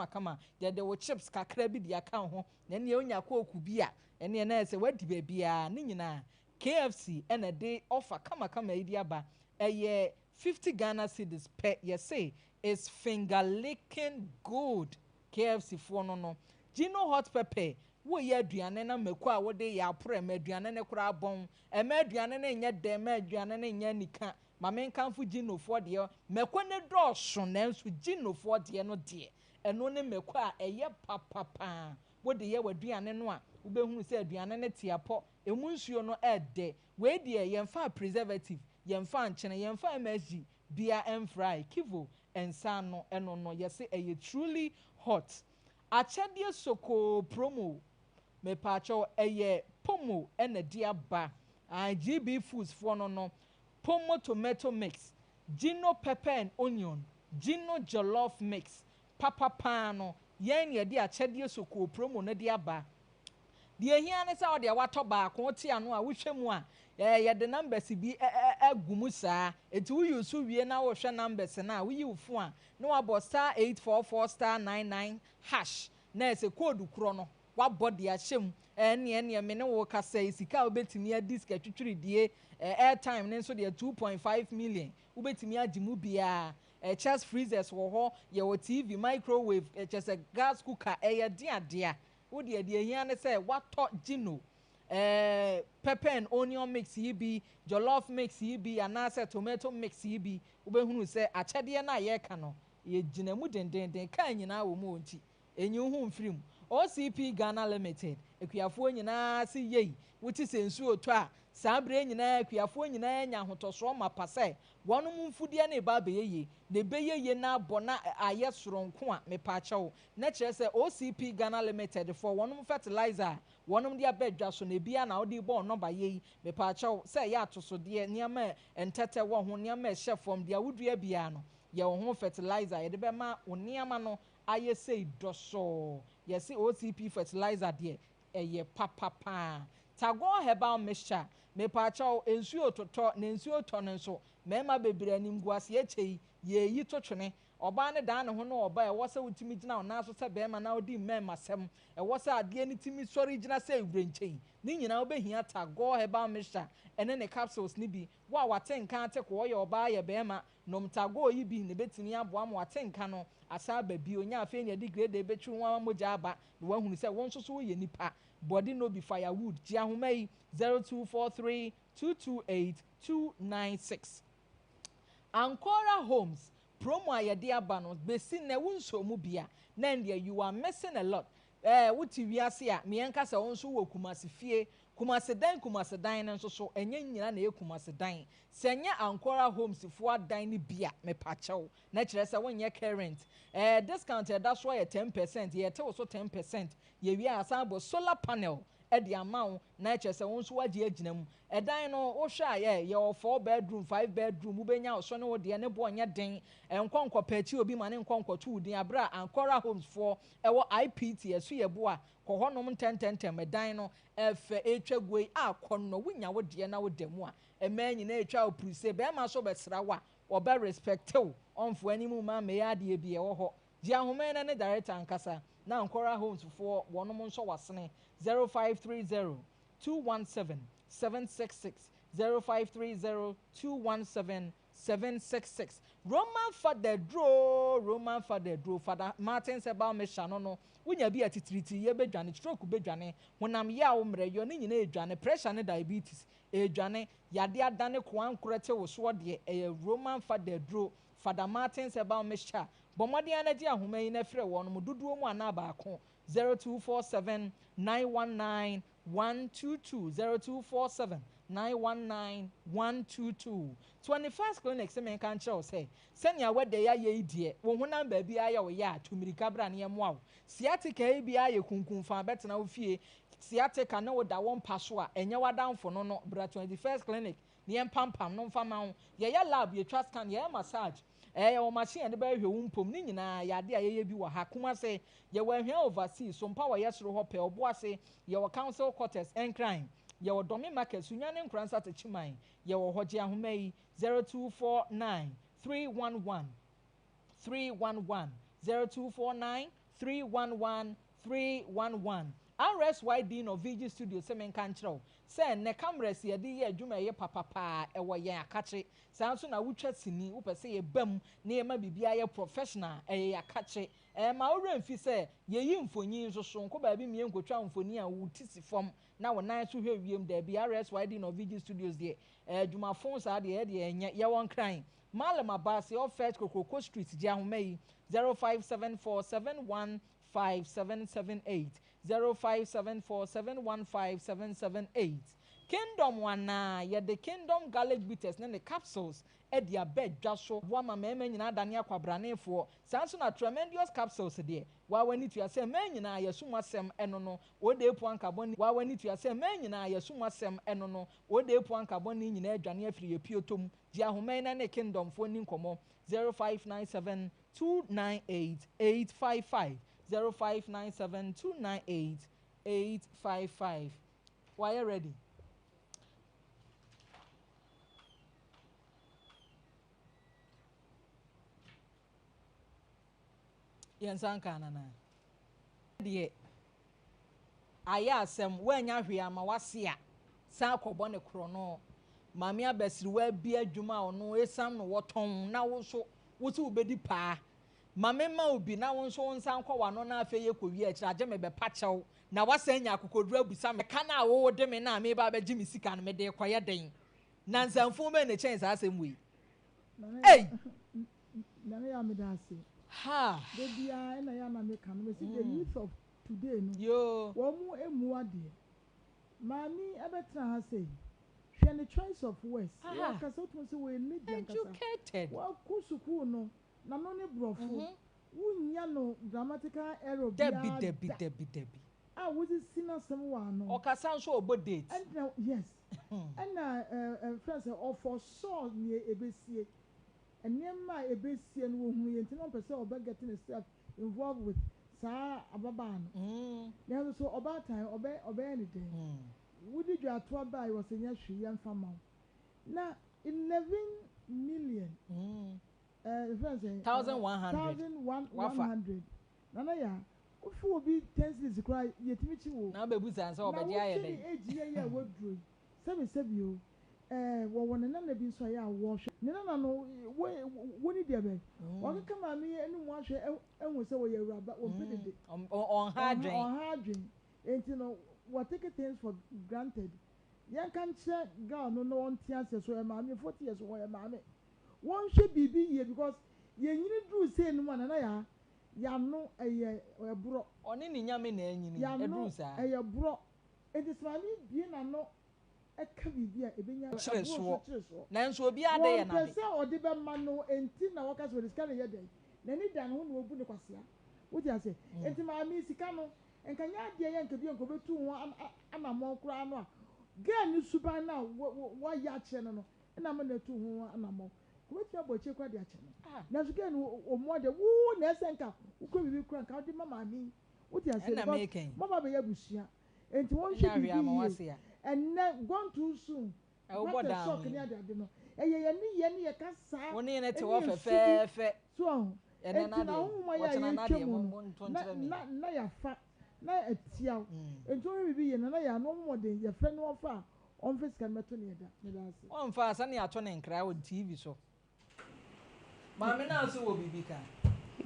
kama ya de wo chips kakra bi de aka ho na ne onya kwa okubi a ene na se wadi ba bia ne nyina KFC ena de offer kama e de aba eye 50 Ghana cedis per you say is finger licking good KFC for no Gino hot pepper wo ye aduane na mako a wo de ya apro ma aduane ne kura bon e ma aduane ne nya de ma aduane ne nya nika ma men kanfo Gino for de mako ne dɔɔso na nso Gino for de no de eno ne mako a eye papa wo de ye waduane no a wo behunu se aduane ne tiapo emu nsuo no de we de ye mfa preservative yemfa nchene yemfa MSG bia emfry kivo ensano eno no yese eye truly hot achadie soko promo me pacho eye pomo ena dia ba GB foods for no pomo tomato mix Gino pepper and onion Gino jollof mix papa pano yen ye dia achadie soko promo na dia ba die hia ne sa o de wato ba ko ti ano a wohwemu a ye de numbers bi agumu saa eti wo use wie na wo hwe numbers na wo yi ufo a na wabo *844*99# na ese code kro no wabo de ahyem ene me ne wo kasa isika obetimi a disk atwitwiri die airtime ne nso de 2.5 million obetimi agimu bia chest freezers wo ho ye wo TV microwave chest gas cooker dia wo de hia ne say wato Gino pepper and onion mix yibi jollof mix yibi anase tomato mix yibi ubehunu se achede na ye ka no ye ginamu dendenden ka nyina wo mu onti enyi hu mfirim OCP Ghana Limited ekuafo nyina se yei wuti se nsu oto a sabre nyina ekuafo nyina nya hotoso ma pase wonum mfudie na ba beyeye na beyeye na abona aye soronko a mepachewo na kire se OCP Ghana Limited for wonum fertilizer wonum dia bedwa so na bia na odi bo no ba yei mepachewo se ya atoso de niam entete wo ho niam ehye fom dia wudua bia no ye wo ho fertilizer ye de be ma oniam no aye sei doso ye se OCP fertilizer de eye papa tago herbal mixture me pacho ensu ototo na ensu otono nso mema bebre anim guase echei ye yi totwene oba ne dan ne ho no oba e wose wutimi gina na so se be ma na odi mema sem e wose ade ne timi sori gina se ewrenchei ni nyina obehia tago herbal mixture ene ne capsules ni bi wa watenka ate ko ye oba ye be ma nom tago yi bi ne betimi aboa ma watenka no asa ba bi onya afi ne degrade betwi nwa moja aba ne wahunu se won so so ye nipa body no be firewood ji ahoma yi 0243228296 Ancora Homes promo ayede aba no besi na wunso mu bia na ndia you are missing a lot wuti wiase a me enka se wonso wo kumase fie kumase dan nso so enye nyina na ekumase dan senya Ancora Homes fo adan ni bia me pachew na kire se wonye current discount that's why 10% ye te so 10% ye wi asan bo solar panel ɛde ama wo na ɛkyɛ sɛ wo nso wagye agyina mu ɛdan no wohwɛ a yɛwɔ 4 bedroom 5 bedroom wobɛnya ɔsɔ ne wo deɛ ne boɔ nyɛ den nkɔnkɔ pɛkyi obi ma ne nkɔnkɔ to wo din abere a Ankora Homes foɔ ɛwɔ IPT ɛso yɛ bo a kɔ hɔnom ntɛntɛntɛm ɛdan no ɛfɛ ɛtwa gui a kɔnnɔ wonya wo deɛ na woda mu a ɛmaa nyinaa ɛtwa wo purise bɛrima so bɛsra wo a ɔbɛ respectew ɔmfo anim ma mmɛyɛ adeɛ bi ɛwɔ hɔ gye ahoma na ne director ankasa na Ankora Homes foɔ wɔnom nso wasene 0530 217 766 0530 217 766 Roman Father Dro Father Martin Sebal Meshano no wonya bi atitriti ye bedwane stroke bedwane honam ya wo mrɛyo ne nyina edwane pressure ne diabetes edwane yade adane koan korete wo so de Roman Father Dro Father Martin Sebal Mesha bomode anaji ahoma yi na frɛ wɔn mo dodoɔ mu ana baako 0247 919 122 0247 919 122 21st clinic se men kan kyerɛw sɛ sɛnea wɛde ya yɛ idie wo honam ba bi ayɛ wo ya tumirika bra ne yɛmo awo sciatica bi ayɛ kunkun fa betena wo fie sciatica ne wo da wɔn pa so a ɛnyɛ wadanfo no bra 21st clinic ne yɛn pampam no mfa ma wo yɛ lab yɛ twa scan yɛ massage o machine de ba hwe wo mpom ni nyina yade a yeye bi wa ha kuma se ye wa hwe overseas so mpa wa yesro ho pe obo ase ye wo council quarters encline ye wo domi market sunya ne nkransa te chiman ye wo hoje ahoma yi 0249 311 311 0249 311 311 RSYD no VG Studio se men kan kyerɛw sɛ ne cameras ye de ye adwuma ye papapa ɛwɔ yɛn akache sanso na wutwa sini wopɛ sɛ ye bam ne ye ma bibia ye professional ɛyɛ akache ma owura mfi sɛ ye yi mfonyin nso so nko ba bi mie nkotwa mfonyin a wutisi fam na wo nan so hwɛ wiem da bi RSYD no VG Studios de adwuma phone sa de ye ɛnyɛ ye won kran Malam Abasi of First Kokoko Street gye ahoma yi 0574715778 0574715778 Kingdom wana ye the Kingdom garlic bitters ne capsules e dia bed dwaso wo ma mema nyina dane akwabrane sanso na tremendous capsules de wa wani tu ase ma nyina yesumwasem eno no wo de epu ankaboni wa wani tu ase ma nyina yesumwasem eno no wo de epu ankaboni nyina adwane afiri ye piotom di ahoma na ne Kingdom fo ni nkomo 0597 298 855 0597 298 855 why you ready yensanka nana de aya asem wanya hwe ama wase a san kɔbɔ ne kro no mame abasiriwa bi adwuma ono esam no wɔtɔn na wo so wotu obedi paa mame ma obi na wo nso nsan kɔ wano na afa ye kɔ wi akira agye me be pakyɛw na wasanya akokodura busa me kana wo de me na me ba be gyi me sika no me de kɔyɛ den na nsanfo me ne kyɛn saa asɛm wi ei na me ya me da ase ha de bia na ya na me kan me see the youth of today no yo wo mu emu ade mami abetra ha say hwe ne choice of words wa kasa to say we need kasa educated wa ku school no na no ne brofo wunya no grammatical error debi ah what is sinna some one no o kasa nso obo date and now yes and friends of for sure near ebesie and near my ebesie and who you know person or getting yourself involved with sa ababa no there so about time obey anything would you atwa by was in your tree and farm now 11 million friends 1100 nana ya ofu obi tenses cry yetimichi wo na be buza so obedi aye den ejie ya wodru sebi o wo wona na bi so ya wo hwe ne na no woni dia be o ka ma mi enu mu ahwe enwo se wo ya wura ba wo pedede on hardren enti no what take things for granted yan kan che girl no on tia se so e ma mi 40 years wo ya ma mi won hwe bibi ye because ye nyini dru say no ma na ya no eye bro oni ni nyame na anyini edru sa eye bro it is mani bie na no eka bibi a ebenya so na nso obi ade ye na be pese odi be ma no enti na waka so disca na ye den na ni dan ho na obu ne kwasea wo ti ase enti ma mi sika no enkanya de ye nkebi enko betu ho anamon kura no a girl ni suban na wa ya che no na me na tu ho anamon ko betu aboche kwa de ache no na so girl no o mo de wu na esenka ukọ bibi kura nka de mama mi wuti ase mama be ya busua enti won hwe bibi and then gone too soon what a shock ni ade no ye ni ka sa woni ne te wo fe so enti na hu ma ya ye na ya fa na etia enti o bibi ye na ya no modern ye fe no fa on face kan meto ne da me da ase on fa asa ne ato ne nkra on TV so ma me na so wo bibi ka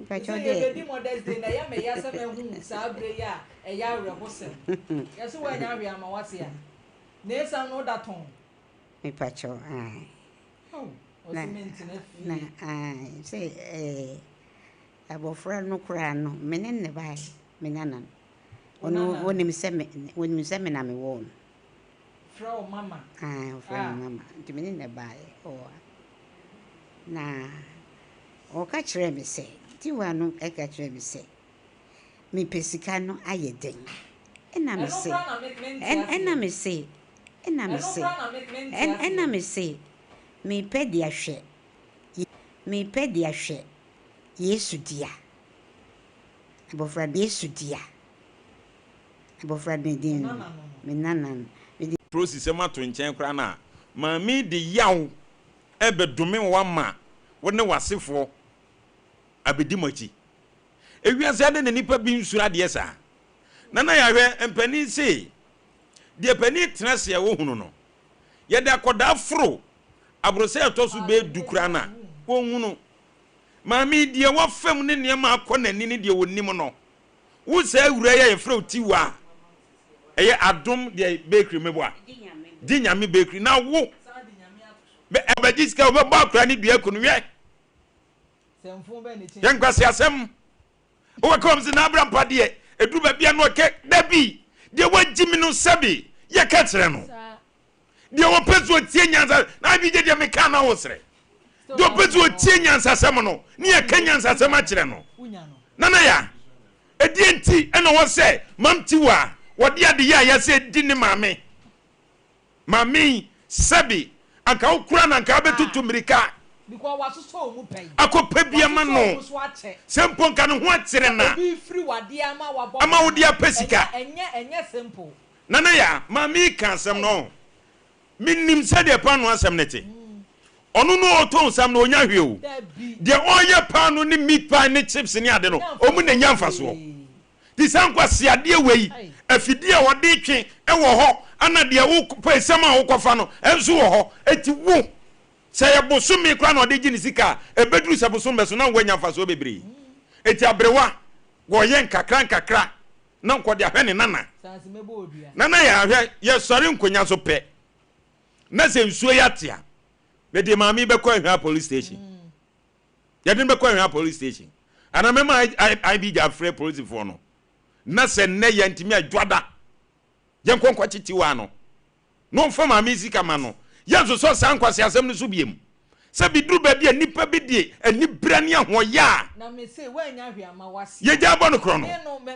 Pachode di modest day na ya me ya se me hu sa bre ya e ya re bosem ya so wa nya hwe ama wase ya na esa no da ton me pacho o cement na na say abofra no kura no mene ne bai me nana ono wonim se me na me won fra o mama fra mama ti mene ne bai na o ka kire me se ti wa no e ka kire me se me pesika no ayeden ena me se ena me se ena me se me pedi ahwe Yesu dia abofra Yesu dia abofra din me nana process e mato nchen kra na ma mi de yaw e bedome wa ma wone wasefo abedi machi ewiase ade ne nipa bi nsura de esa nana ya hwe empani se de pani trase ya wo hunu no ye de akoda fro abrose etosu be dukura na wo hunu mami de wo fam ne ne ma akonani ne de wonim no wo sa awura ya yefra tiwa eye adom de bakery meboa di nyame bakery na wo be abajiska wo ba kura ne dua kunu we semfun be ne chi yan kwase asem wo kom se na abram pade edu ba bia no ke dabi de wajimi no sabi ye ka kire no de wo pezo tie nyansa na bi je de me ka na wo sere de wo pezo tie nyansa sem no ne ye ka nyansa sem a kire no nana ya edienti ena wo se mamtiwa wodi ade ya se di ne mami sabi anka ukura na anka betutu mirika because waso so mu pai akopa biama no sempo nka no ho akyere na bi free wade ama wabo ama wodi apesika enye simple nana ya mami kan sem no minim se de pa no asem nete onu no oton sam no onya hwe o de oye pa no ni meat pie ni chips ni ade no omu na nya mfaso di sankwa siade wei afidie wode twe e wo ho ana de wo pa sem a wo kofa no enso wo ho eti wo say bosumi kra na ode gini sika ebeduru se bosum beso na wanya mfaso bebre eti abrewa wo ye nkakra na nkode ahwe ne nana nana ya ahwe ye sori nkonya so pe na se nsuo ya tia me de mami be ko ahwe police station ya de be ko ahwe police station ana me ma I be afraid police for no na se ne ya ntimi adwada ye nkonkwa chitiwa no no mfa mami sika ma no yanso so sankwase asem no so biem se bidru ba bia nipa bidie ani brane ahoya na me say wanya hwe ama wase ye ja bɔ no kro no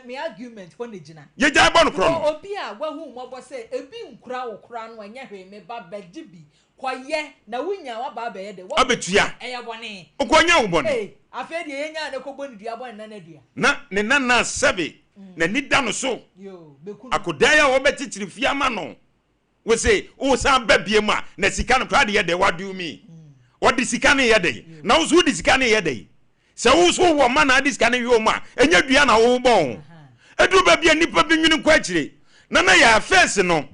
me argument ho ne gina ye ja bɔ no kro no obi a wahu mobɔ se ebi nkura wo kura no anya hwe me ba bagibi koye na wunya wa ba ye de abetua eya bɔne okonya wo bɔne afa de yenya na kɔbɔ ne dua bɔne na dua na ne nana sebe na ni da no so yo beku akodaya wo betitiri fiama no we say o san babie ma na sika no kwade ye de wadu mi what the sika ne ye de na wo so di sika ne ye de se wo so wo ma na di sika ne yo ma enya dua na wo bon edu babie nipa bi nwini kwa akire na ya face no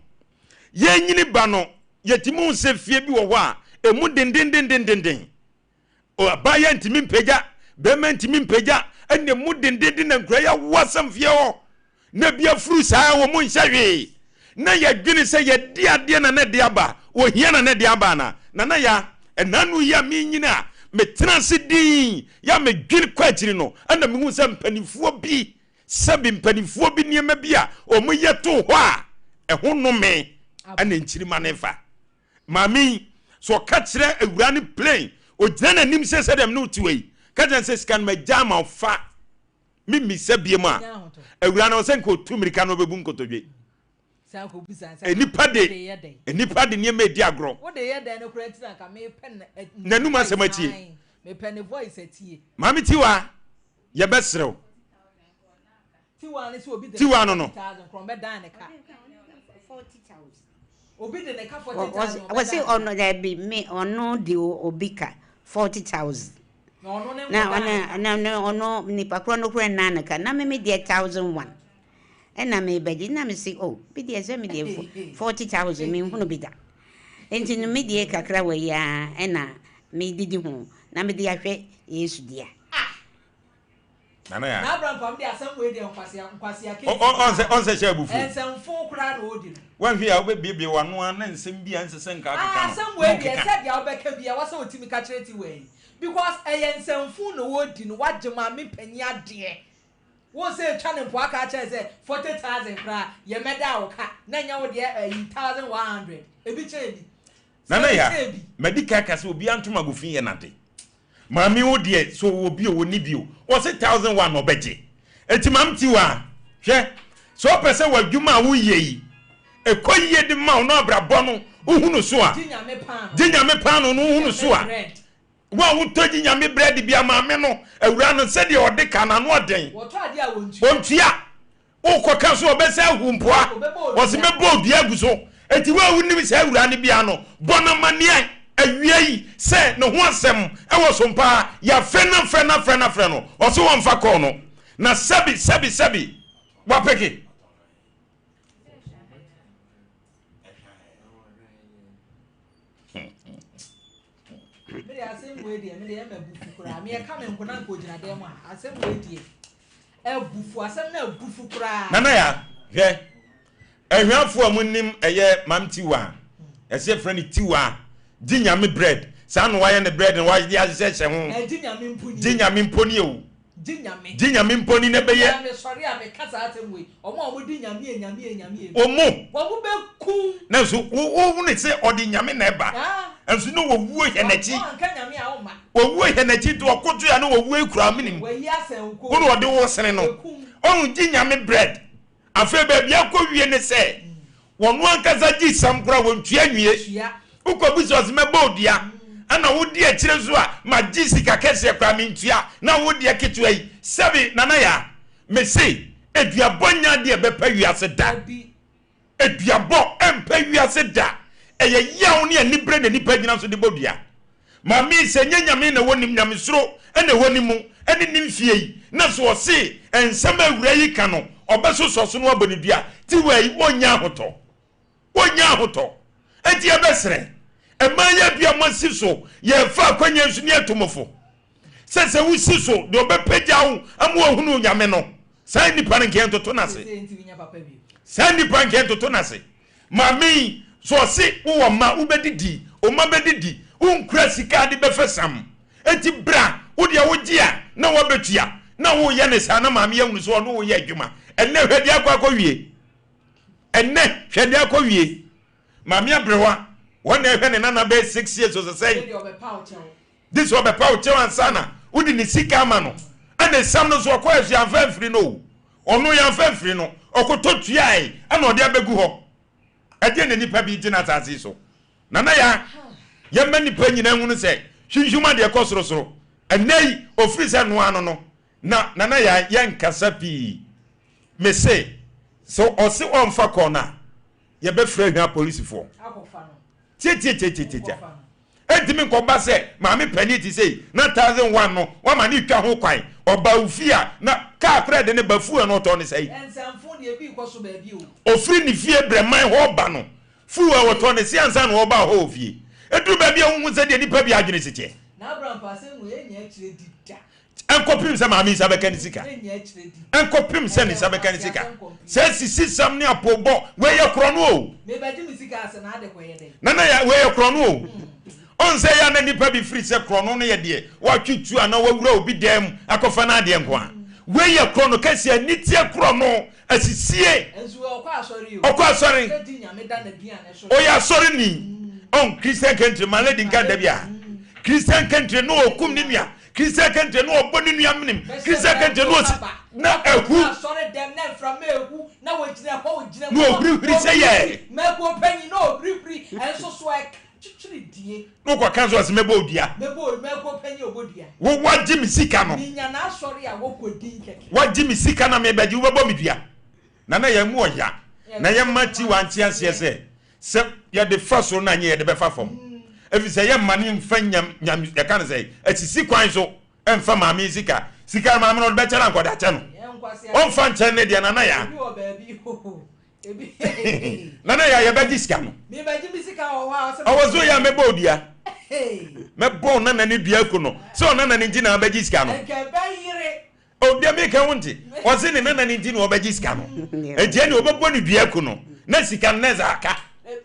ye nyini ba no yetimu se fie bi wo ho a emu dendendendendenden o ba ya ntimi mpega be ma ntimi mpega ene mu dendenden na nkura ya wasam fie ho na bia furu saa wo mu nhahwe na ya dwene se ya dia na de aba wo hia na de aba na ya enanu ya mi nyina me transe din ya me dwene kwatiri no ana me hu se mpanifuo bi sabi mpanifuo bi niema bi a o mu yeto ho a eho no me ana nchirima ne fa mami so ka kire awura ne plane o gyina na nim se dem no tiwei ka jan se scan ma jama fa mimi sebie mu a awura na osenko tu mirika no bebu nkotodwe sanko bisa enipa de ne ma di agro wo de ye den no kura ti na ka me pen nanu ma sematie me pen voice atie mami tiwa ye besrew tiwa ne so obi de tiwa no 1000 kron be dan ne ka 40,000 obi de ne ka 40,000 was it ono there be me ono di obika 40,000 na ono nipa kro no kura na ne ka na me de 1,001 ena me bedi na me say oh bi de se me de 40,000 me hunu bi da enti no me de kakra we ya ena me didi ho na me de ahwe Yesu dia nana ya na Abraham pam de asem we de nkwasi ake on se shabufu ensemfo kura na odi wan hwe ya obebie wano na nsem bia nsesen ka aka no asem we de se dia obeka bia wasa otimi ka kireti we because ensemfo no odi no wagema me panyi ade wo say chane po aka che say 40,000 kra ye meda wo ka na nya wo de 1,100 ebi che bi nana ya medical kase obi antuma gofin ye nade mami wo de so obi o ni bio wo say 1,001 obeje eti mamti wa hwe so pese wadwuma wo yeyi ekoyie de ma no abrabọ no uhunu so a dinyame pano no uhunu so a wa wo toji nyame bread bia maame no awura no se de ode kana no oden wo to ade a wontua ontua wo koka so obese ahumpoa wo se mebo dua gu so eti wa wunim se awura ne bia no bono mania awiei se no ho asem e wo so mpa ya fena no o so won fa ko no na sabi wa peke me asem we de me de ma bufu kura me ka me nkona ko gina dem a asem we de e bufu asem na bufu kura nana ya hwe ehwafo amunim eye mamtiwa ese friend tiwa dinyame bread sa no waye ne bread no waye dia hye ho dinyame mponi o dinyame mponi ne beye me sori a me kasa atem we omo dinyame omo be ku na so wo ne se odi nyame na eba enso no wo hye nachi wo hye nachi to okoto ya no wo ekura minim we yi asenko wo no odi wo sene no on dinyame bread afa ba bia ko wie ne se wono ankaza gi sam kura wontua nwie uko business mebo dia ana wodi a kire zo a magisi ka kese kwa mentua na wodi a ketua yi sebi nana ya me say eduabonya de bepa wiase da eduabo empa wiase da eye yawo ne anibre na nipa gina so de bodua ma mi se nyanyame na wonim nyamesoro ene wonimu ene nimfie yi na so se ensema awura yi ka no obeso so no abonidua ti wai wonya hoto enti abesre emanya bia masi so ye fa kwanya nsu ne atomofo sese wusi so de obepagya wo amu ohunu nyame no sai ni pan nke ntoto na se sai ni pan nke ntoto na se mami so se wo ma ubedidi o ma bedidi unkura sika de befesam enti bra wo de wo gia na wo betua na wo ye ne sa na mami ye hunu so no wo ye adwuma enne hwede akwakowie mami abrewa one ehwe ne nana be 6 years so say this will be power chewan sana udi ni sika ama no ane sam no so kwa asu amfamfiri no ono ya amfamfiri no okototua ai ana ode abegu ho ade ne nipa bi gina tase so nana ya ye mani pa nyina hunu se hwinhwuma de ekosoro enei ofiri se no ano no na nana ya ye nkasa pi me say so osi onfa kona ye be frɛ hwa police for akofa no tie entimi nkoba se maami pani ti sei na 1,001 no wa ma ni twa ho kwan oba ufia na ka kra de ne bafu no to ne sei ensamfo de bi koso ba bi o ofiri ni fie breman ho ba no fu a wo to ne se ansa no ba ho fie edu ba bi hu se de nipa bi adwene sike na Abraham pa se mu enya akire dida enkopim se maami sa beka ni sika enkopim se ni sa beka ni sika se sisi sam ni apobo we ye kro no o me ba di mi sika ase na ade ko ye den nana ya we ye kro no o on say ya na nipa bi free se kro no no ye de wa twitwu ana wa wura obi dem akofa na ade nko a we ye kro no kasi anitie kro no asisie enso okwa asori se di nyame da na bia na so o ya asori ni on Christian country malady nka da bia Christian country no okum ni nua Christian kente no oboni nuamnim Christian kente no na ehu sorry dem na from ehu na wo gina ho gina no obri say ye meko panyi no obri enso so ek chichiri die no kwa kanzo asemebo odia meko panyi obodia wo waji misika no minya na sorry a wo kodi keke waji misika na me baji wo bo midua na ya mu oya na ya mati wanti ase se ya de faso na nye de be fa fom efi se ya mane mfanyam nyam ya kan say atisi kwan so emfa maame sika maame no be chara nkoda che no on fan chen ne dia na ya nana ya baji sika no me baji misika o wa awazo ya mebo odia mebo nana ne dua ku no so nana ne nji na baji sika no nke bayire odia me ka wonti o se ne nana ne nji na baji sika no eje ne obebo ne dua ku no na sika neza aka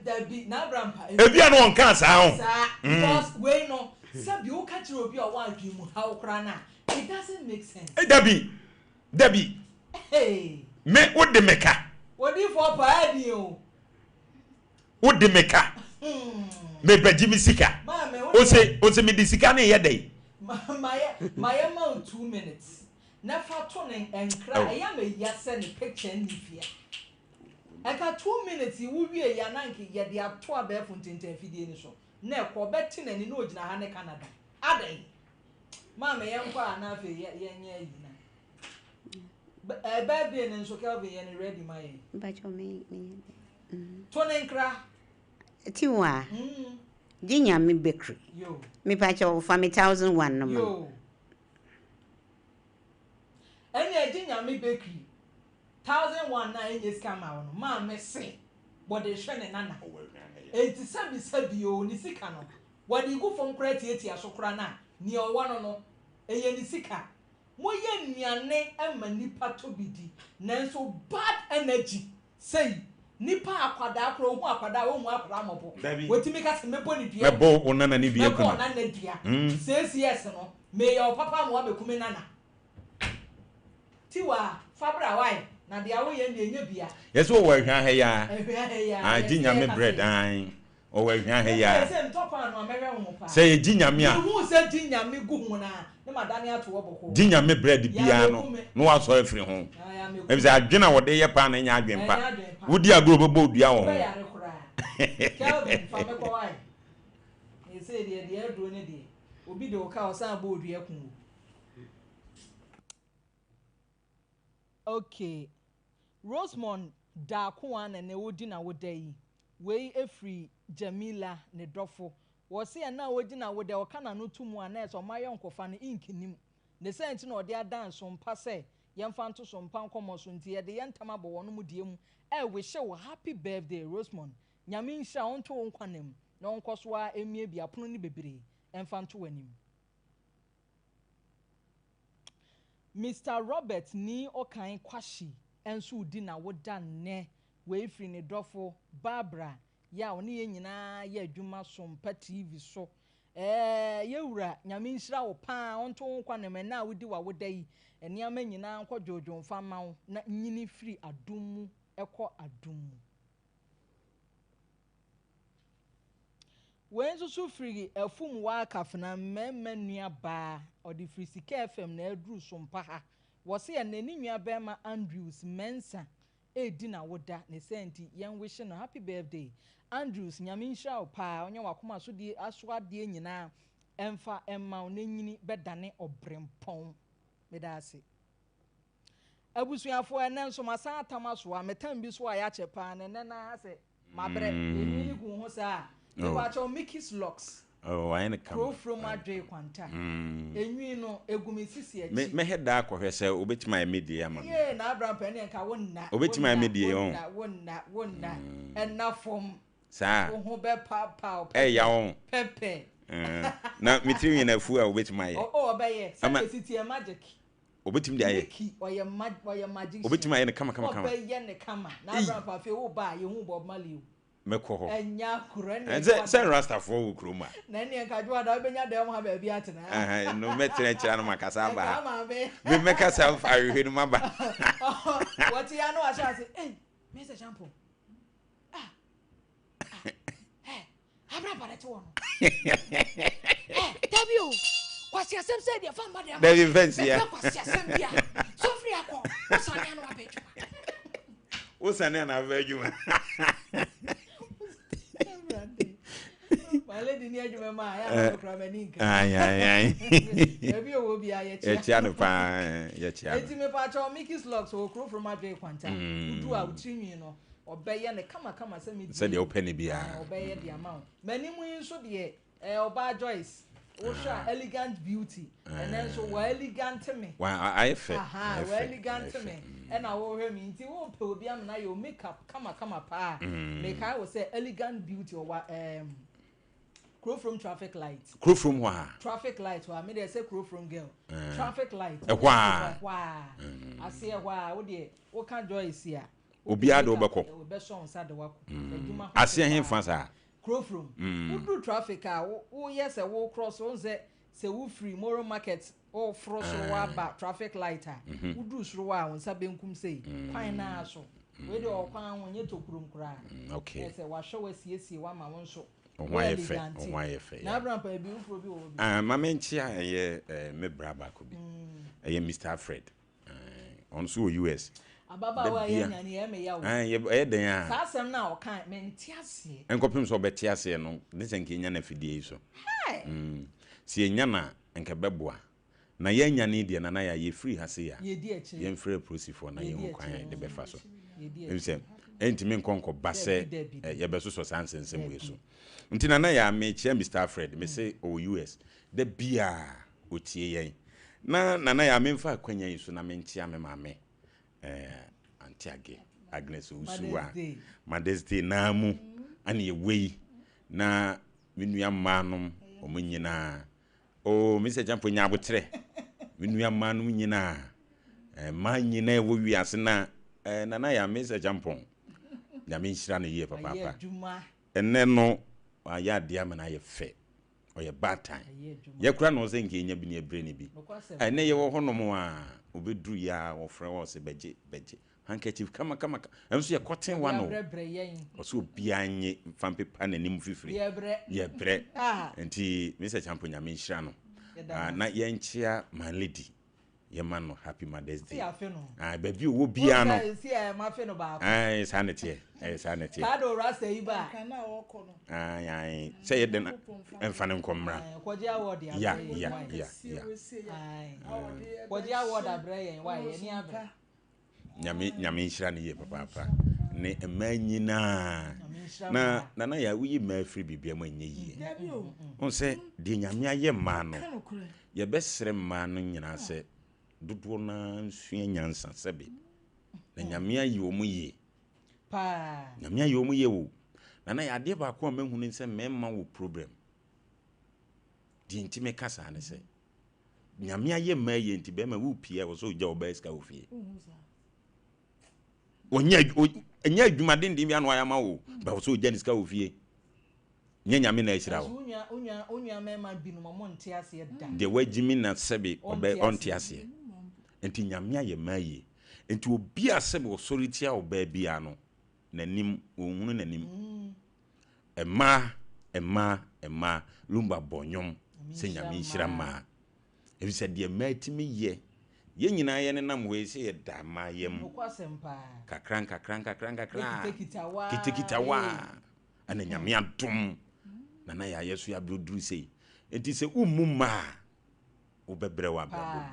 Dabi na Brampa. Ebia no onka sa ho. Because we no sabi o ka kire obi a wa adwemu ha okra na. It doesn't make sense. Dabi. Hey. Me wo de meka. Odi for pa adi o. Wo de meka. Me baji mi sika. O se me di sika na ye dey. My amount 2 minutes. Na fa to ne enkra e ya me yase ne picture ni fia. Eka 2 minutes you wie ya nanki ye de ato abefo ntenten fidie ni so na ekọ beti na ni na ogina ha ne Canada adai mama ye nkwa na afi ye nye yi na baby ne nso Kelvin ye ne ready my Bacho me to ne nkra tiwa Jinya mi bakery yo me bacho for me 1001 no yo enya Jinya mi bakery 1001 na enye scam awon ma me se body hwe nana enti sabi o ni sika no body go from credit eti asokra na ni owa no eye ni sika moye nnuane ema nipa to bidi nanso bad energy say nipa akwada akro hu akwada wo hu akwada mobo wetimi ka se mebo ni dua mebo onana ni dua ko na dua say yes no me your papa mo abekumi nana tiwa fabra why na dia wo ye enye bia yes wo wa hwa he ya Jinya me bread o wa hwa he ya say ntopa no amere wo pa say Jinya me a hu say Jinya me gu hu na ne madane ato wo boko Jinya me bread bia no wa so afiri ho e bi adwena wo de ye pa na nya adwen pa wodi agro bebo dua wo ho Kelvin fa me ko wai e say de adro ne de obi de o ka o san bo dua kun okay Rosemond da kwa na ne wodi na wodai we efri Jamila ne dofo wo se na wodi na wodai o kana no tumu ana eso mayon kofa ne inkinim ne senti na ode adan so mpa se yemfa nto so mpa nkomo so nti ye de yentama bo wono mu die mu we hye wo happy birthday Rosemond nyame nhia onto nkwanem na onkoso a emie bia pono ni bebere emfa nto wanim Mr. Robert ni okan kwashi enso udi na woda ne we free ne dofo Barbara ya oni ye nyina ya adwuma so mpa TV so yewura nyame nhira wo pa onto nkwa ne na wodi wa woda yi eniama nyina nkọ jojo mfa mawo na nyini free adumu ekọ adumu wenzo so free afum wa kafna memma nua ba odi free sika FM na aduru so mpa ha wo se ya nani nua ba ma Andrews Mensa edi na woda ne senti yen wish no happy birthday Andrews nyame nhira wo pa onye wakoma so die aso ade nyina emfa emma onanyini bedane obrempon medase abusuafo enenso masa atamaso a metam bi so a ya chepa ne na se mabre eni gu ho sa Ewacho Mickey's Locks. Oh, I ain't come. Pro from Madre Quanta. Enwi no egumesisi eji. Me head da ko hwese obeti my media man. Yeah, na Abraham Penny nka wonna. Obeti my media on. Wonna. And na from sa. Ho be pa. Ya on. Pepe. Na mitiri na fu a obeti my. Oh, obeye. Say city magic. Obetim dia ye. Mickey oye magic. Obeti my na kama. Obeye ne kama. Na Abraham pa fe wo ba ye hu Bob Marley. Meko ho enya kurani say rasta for wo kroma na ne nka jwa da benya da ha ba bia tena no metre kira no makasa ba me meka self ahwe no maba what ya no asha say eh Mr. Shampoo abra para to no eh tabio kwasi asem say dey fan bad The events here. kwasi asem bia so free akọ osane no abeju Osane na abeju my lady ni adwuma ma ya no kra mani nka ay ebi owo bia ye chia no pa ye chia eti me pa cho Mickey's Locks o kro from adwe kwanta udu a utinwi no obeye ne kama se me said the open bia obeye the amount mani mu nso de oba Joyce Osha elegant beauty and then so we elegant me I fe we elegant me and I wo hwe me nti wo pe obi am na your makeup kama pa make I will say elegant beauty or crow from traffic light crew from wa traffic light wa me dey say crow from girl traffic light wa I say wa wo dey wo kan Joyce ya obi ade obekọ be so nsa de wako ase hen fa sa crow from wo traffic a wo yes wo cross wo say wo free moral market o froso wa ba traffic light a wo du suro wa won sa benkum sei kwan na so we dey o kwan won ye tokurum kura okay say wa hwe wa siesie wa ma won so Why fe na brampa bi ufro bi wo bi ma menchia ye me braba ko bi ye Mr. Fred on so US ababa wa ye nyane ye me ya wo ye den a sa asem na o kan me ntiase enkopim so betiase no ne senke nya na fidie so si enya na enke beboa na ye nya ne de na ya ye free ha se ya ye di echi ye free prosifo na ye ho kwan de befa so em entimi nkonko base ye beso so sansensem we so ntina na ya me chia Mr. Fred me say o US the bia otie yen na ya me mfa kwanya yi so na me ntia me maame antiage Agnes Usuwa Mother's Day na mu ani ewei na menua manom omunyina o Mr. Jampo nyabotre menua manom nyina ma nyina ewo wiase na na ya Mr. Jampo ya me nhyira no ye papa enne no aya dia mana ye fe oye bad time ye kura no se nke nya bi ne ebre ne bi ene ye wo honom a obeduru ya wo frɛ wo se beje handkerchief kama enso ye cotton one no oso bia nye fampepa na nim fifiri ye bre enti Mr. Champo nya me nhyira no na ye nchia man lady ye man no happy Mother's Day baby wo bia no sanity sanity kado rasta iba kana woko no say ye den emfane nkomra kwaji award ya kwaji award abre yen wa ye ni abre nyame nhyira ne ye papa ne emanyina na ya wuyi ma free bibia ma nye yi on se de nyame aye ma no ye besere ma no nyina se dodo na nsua nyansa sebe na nyame ayi omu ye pa nyame ayi omu ye wo na ya de ba ko mahunu se memma wo problem di ntime kasa ne se nyame aye ma ye nti be ma wo pia wo so gya wo ba iska wo fie enya adwumade ndim ya no ayama wo ba wo so gya iska wo fie nya nyame na ahira wo onya mema binu mo nte ase da de wagimi na sebe obe onte ase enti nyame aye ma ye enti obi asebe wo soritia oba bia no nanim ohunu nanim ema lumba bonyom se nyame nhira ma ebi se de matimi ye nyina ye ne nam we se ye da ma yem kakran kitikitawa ana nyame adom na ya yesu ya broduru sei enti se umuma obebre wa babo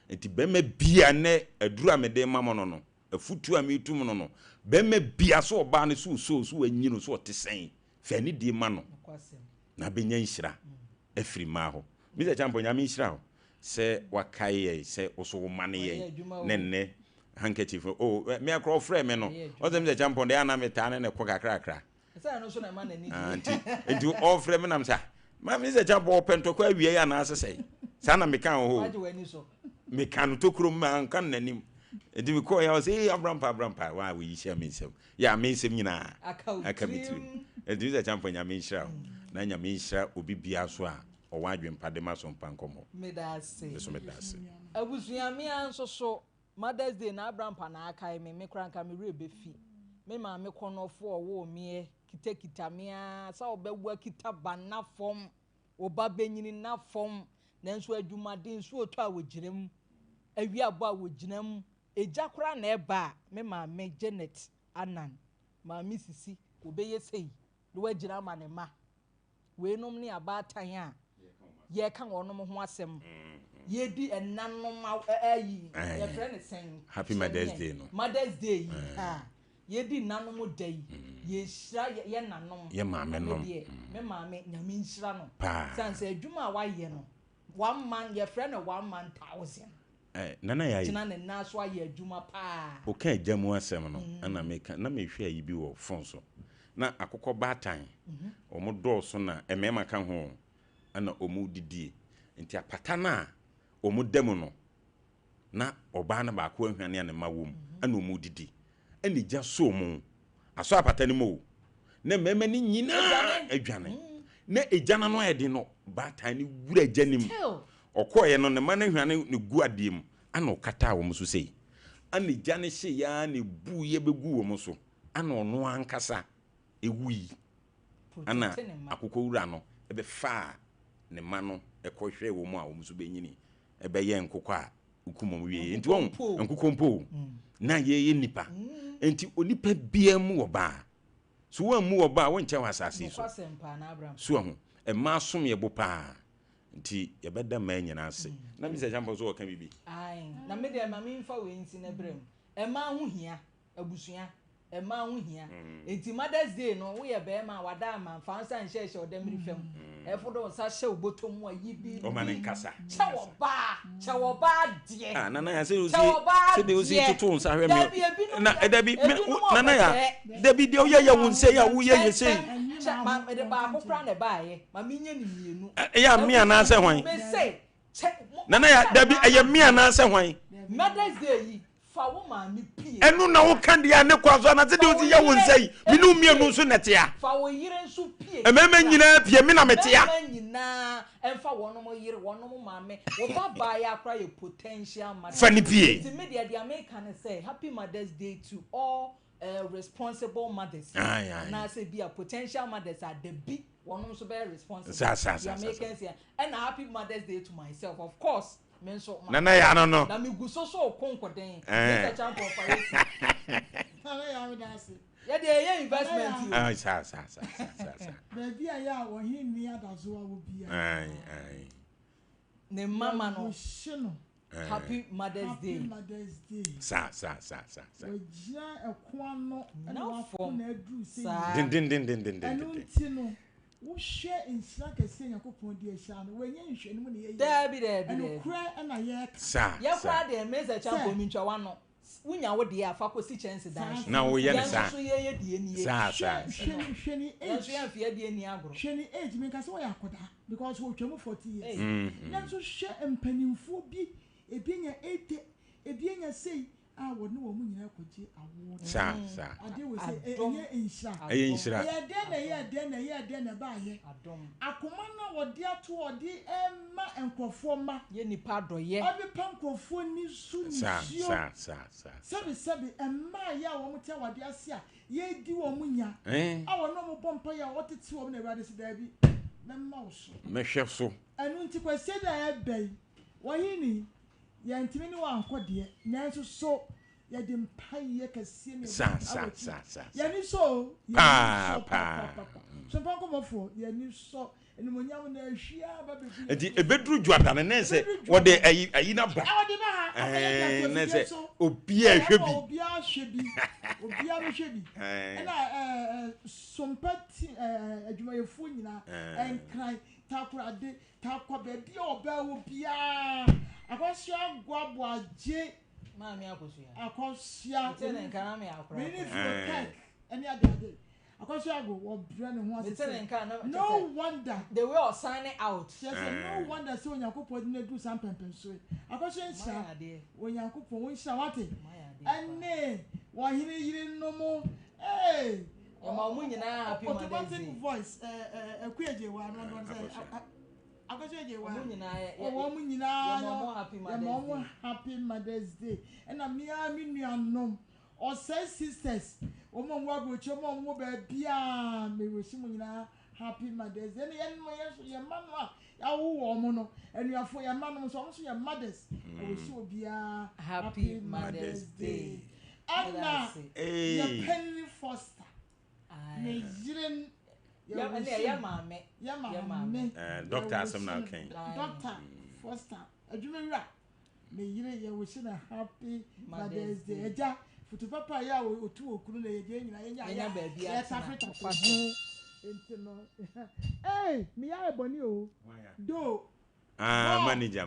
enti bema bia ne aduru amede mamo no afutu ametum no bema bia so oba ne so anyino so otesen fa ni di ma no na benya nhira afiri ma ho Mr. Champo nyame nhira ho se wakaye se oso wo mane ye nenne handkerchief me akro frɛ me no o se Mr. Champo de ana meta ne ko kakra say no so na ma na ni enti o frɛ me nam sa ma Mr. Champo pentokwa wie ya na asese sa na meka ho me kan to krom ma kan nanim enti we call ya say abrampa wa we share me nsem ya me nsem nyina aka mitrim enti Mr. Champo nya me nhira na nya me nhira obi bia so a o wa adwempa de ma Sompa Nkomo medase abusuya me anso so Mother's Day na abrampa na aka me kranka me re befi me ma me konofo owo me kitakita me a sa obewu kita bana fom oba benyini na fom nanso adwumaden nso otu a wogyinam awi abo a wogyinam eja kora na eba me maame Janet Anan maame Sisi obeye sei de wagyina ma ne ma weenom ne abatan a ye kan wonom ho asem ye di enanom ayi ye friend sen Happy Mother's Day no Mother's Day ye di nanom day ye hira ye nanom ye maame no me maame nyame nhira no sanse adwuma wa ye no 1 man ye friend 1 man 1000 nana ya tina ne na so aye adwuma pa o kan jamu asem no ana meka na me hwe ayi bi wo phone so na akokọ batan omo dọọso na emema ka ho ana omo didie nti apata na omo dem no na oba na ba ko ahwane ne mawom ana omo didi ani gya so omo aso apata ne mo na mema ni nyina adwane na ejana no ayede no batan ni wura gyanim okoye no ne ma na ahwane ne gu adiem ana okata wo so sei ana gya hye ya ne bu ye begu wo so ana ono ankasa ewui ana akokọ wura no ebe fa ne ma no ekohwe wo mu a wo so benyini ebe ye nkokọ a ukumo wie enti won nkokọ mpo na ye nipa enti onipa bia mu wo ba so wan mu wo ba won che wasase so ho e ma som ye bo pa nti ye beda ma nyina ase na mi se jampo so wo ka bibi na me de ma mi mfa we nti na brem e ma ho hia abusua e ma ho hia enti Mother's Day no wo ye be ma wada ma fansa nhye odamri fam e fodo sa hye obotom wa yibi o manenkasa chewo ba de nana ya se de o si tutu nsa hwe me na edabi nana ya dabi de o ye ya wonse ya wo ye se ma de ba akofra na ba ye ma mi nya ni mienu ya mi ana se hwan nana ya dabi eye mi ana se hwan Mother's Day yi fa wo ma mi pie enu na wo kan dia ne kwazo na se de o si ya wonsei minu mienu so netia fa wo yire nso pie emema nyina pie mi na metia nyina emfa wonom yire wonom maame wo baba ya akra ye potential mother fa ni pie the media the American say Happy Mother's Day to all responsible mothers na say be a potential mothers are the big wonom so be responsible the Americans say and Happy Mother's Day to myself of course menso nana ya no na mi guso so konkoden Mr. Champion for nana ya we dance ya de investment sa baby ya wo hinni adazo a wo bia ne mama no shino Happy Mother's Day sa wajia ekwano na wafo na adu sei din anunti no wo hwe insira kese yakopon di ehia no wenye nhwe no ne ye dabi kura na ye sa ya kura de Mr. Champion mi ntwa wano wunya wo de afa ko si chance dan na wo ye ne sa so ye die ni sa hweni age so ya fie die ni agro hweni age me ka so ya koda because wo twemu 40 years na so hwe empanimfo bi ebienya 80 ebienya sei a wo ne wo mu nyina kwaje awo sa ade wo se enye inshira ye de na ba ye akoma na wo de ato wo de emma enkofo ma ye nipa doye obi pankofo ni su ni sa sabi emma ya wo mute wo de ase a ye di wo mu nya a wo no mo bompa ya wo tete wo na ewade se da bi memma wo so mehwe so anu nti kwase da e bai wo hini ya ntimi ni wa ankode nanso so ya de mpaye kase me sa ya ni so Sompa Nkomo fo ya ni so enumonyam na ahwia ba bebi enti ebedru juata ne nse wo de ayi na ba wo de ba ha nse obi a hwe bi obi a hwe bi na Sompa adwumayefo nyina enkran takorade takwa bebi oba wo bia akosia gwabo aje mami akosia tene nkana me akora me ni fo cake any ade akosia go wo bra ne ho ase tene nkana no wonder the way of signing out yes no wonder so onyankopon na do some pempen so akosia nsa onyankopon won nsa wate ene wo hire yire no mo ma mu nyina Happy Mother's Day voice ekweje wa no say akoseje wa mu nyina ya Happy Mother's Day na mi nuanom o say sisters o mo wa go che mo ba bia me we si mu nyina happy mothers day yen mo yeso ye ma no a ya wo mo no enuafo ye ma no so ye mothers o so obia Happy Mother's Day. Anna ye Penny Foster ne yiren ya mame Doctor asem na kan Doctor Foster adwumawura ne yire ye wo na happy Mother's Day eja futu papa ya otu okuru na ye nyina ye baabi ya tafeta entino me ya eboni o do manager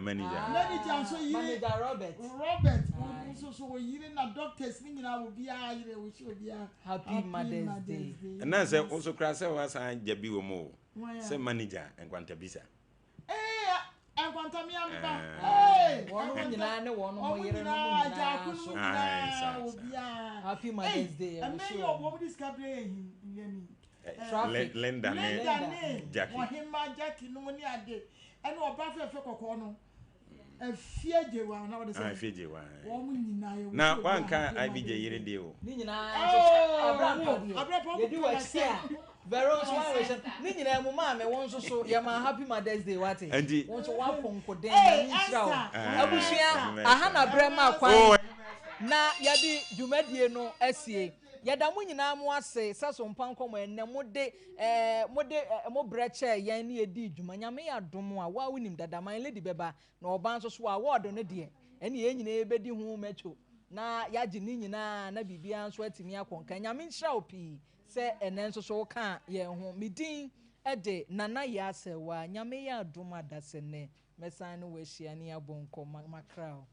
so yire manager Robert so yire na doctors ni nyina wo bia yire wo shi obia Happy Mother's Day. na say also crash was an jabi wo mo say manager enkwanta enkwanta mi amba wonu nyina ne wonu mo yire no mo nyina obia Happy Mother's Day. And then you wo discover him Linda Jackie Ohima Jackie no ni ade ene oba fe kokko no afieje wa na wo de say afieje wa wo mu nyina ye na wanka IBJ yire de o ni nyina abrapa ye di wa chia Vero so wa ni nyina mu ma me won so ye ma Happy Mother's Day wate won so wa konkoden ni nshira abusua aha na brema kwan na yadi dwumadie no asie yada mu nyina mu ase Sompa Nkomo enne mo breche yan ne edi dwuma nyame ya dom a wa wonim dadaman lady beba na oba nso so award no de ene ye nyina ebedi hu macho na yaji ni nyina na bibia nso atimi akonka nyame nhyira opi se ene nso so ka ye ho midin ede nana Yaa Serwaa nyame ya dom adasene mesan no wa hia ne abonko makrao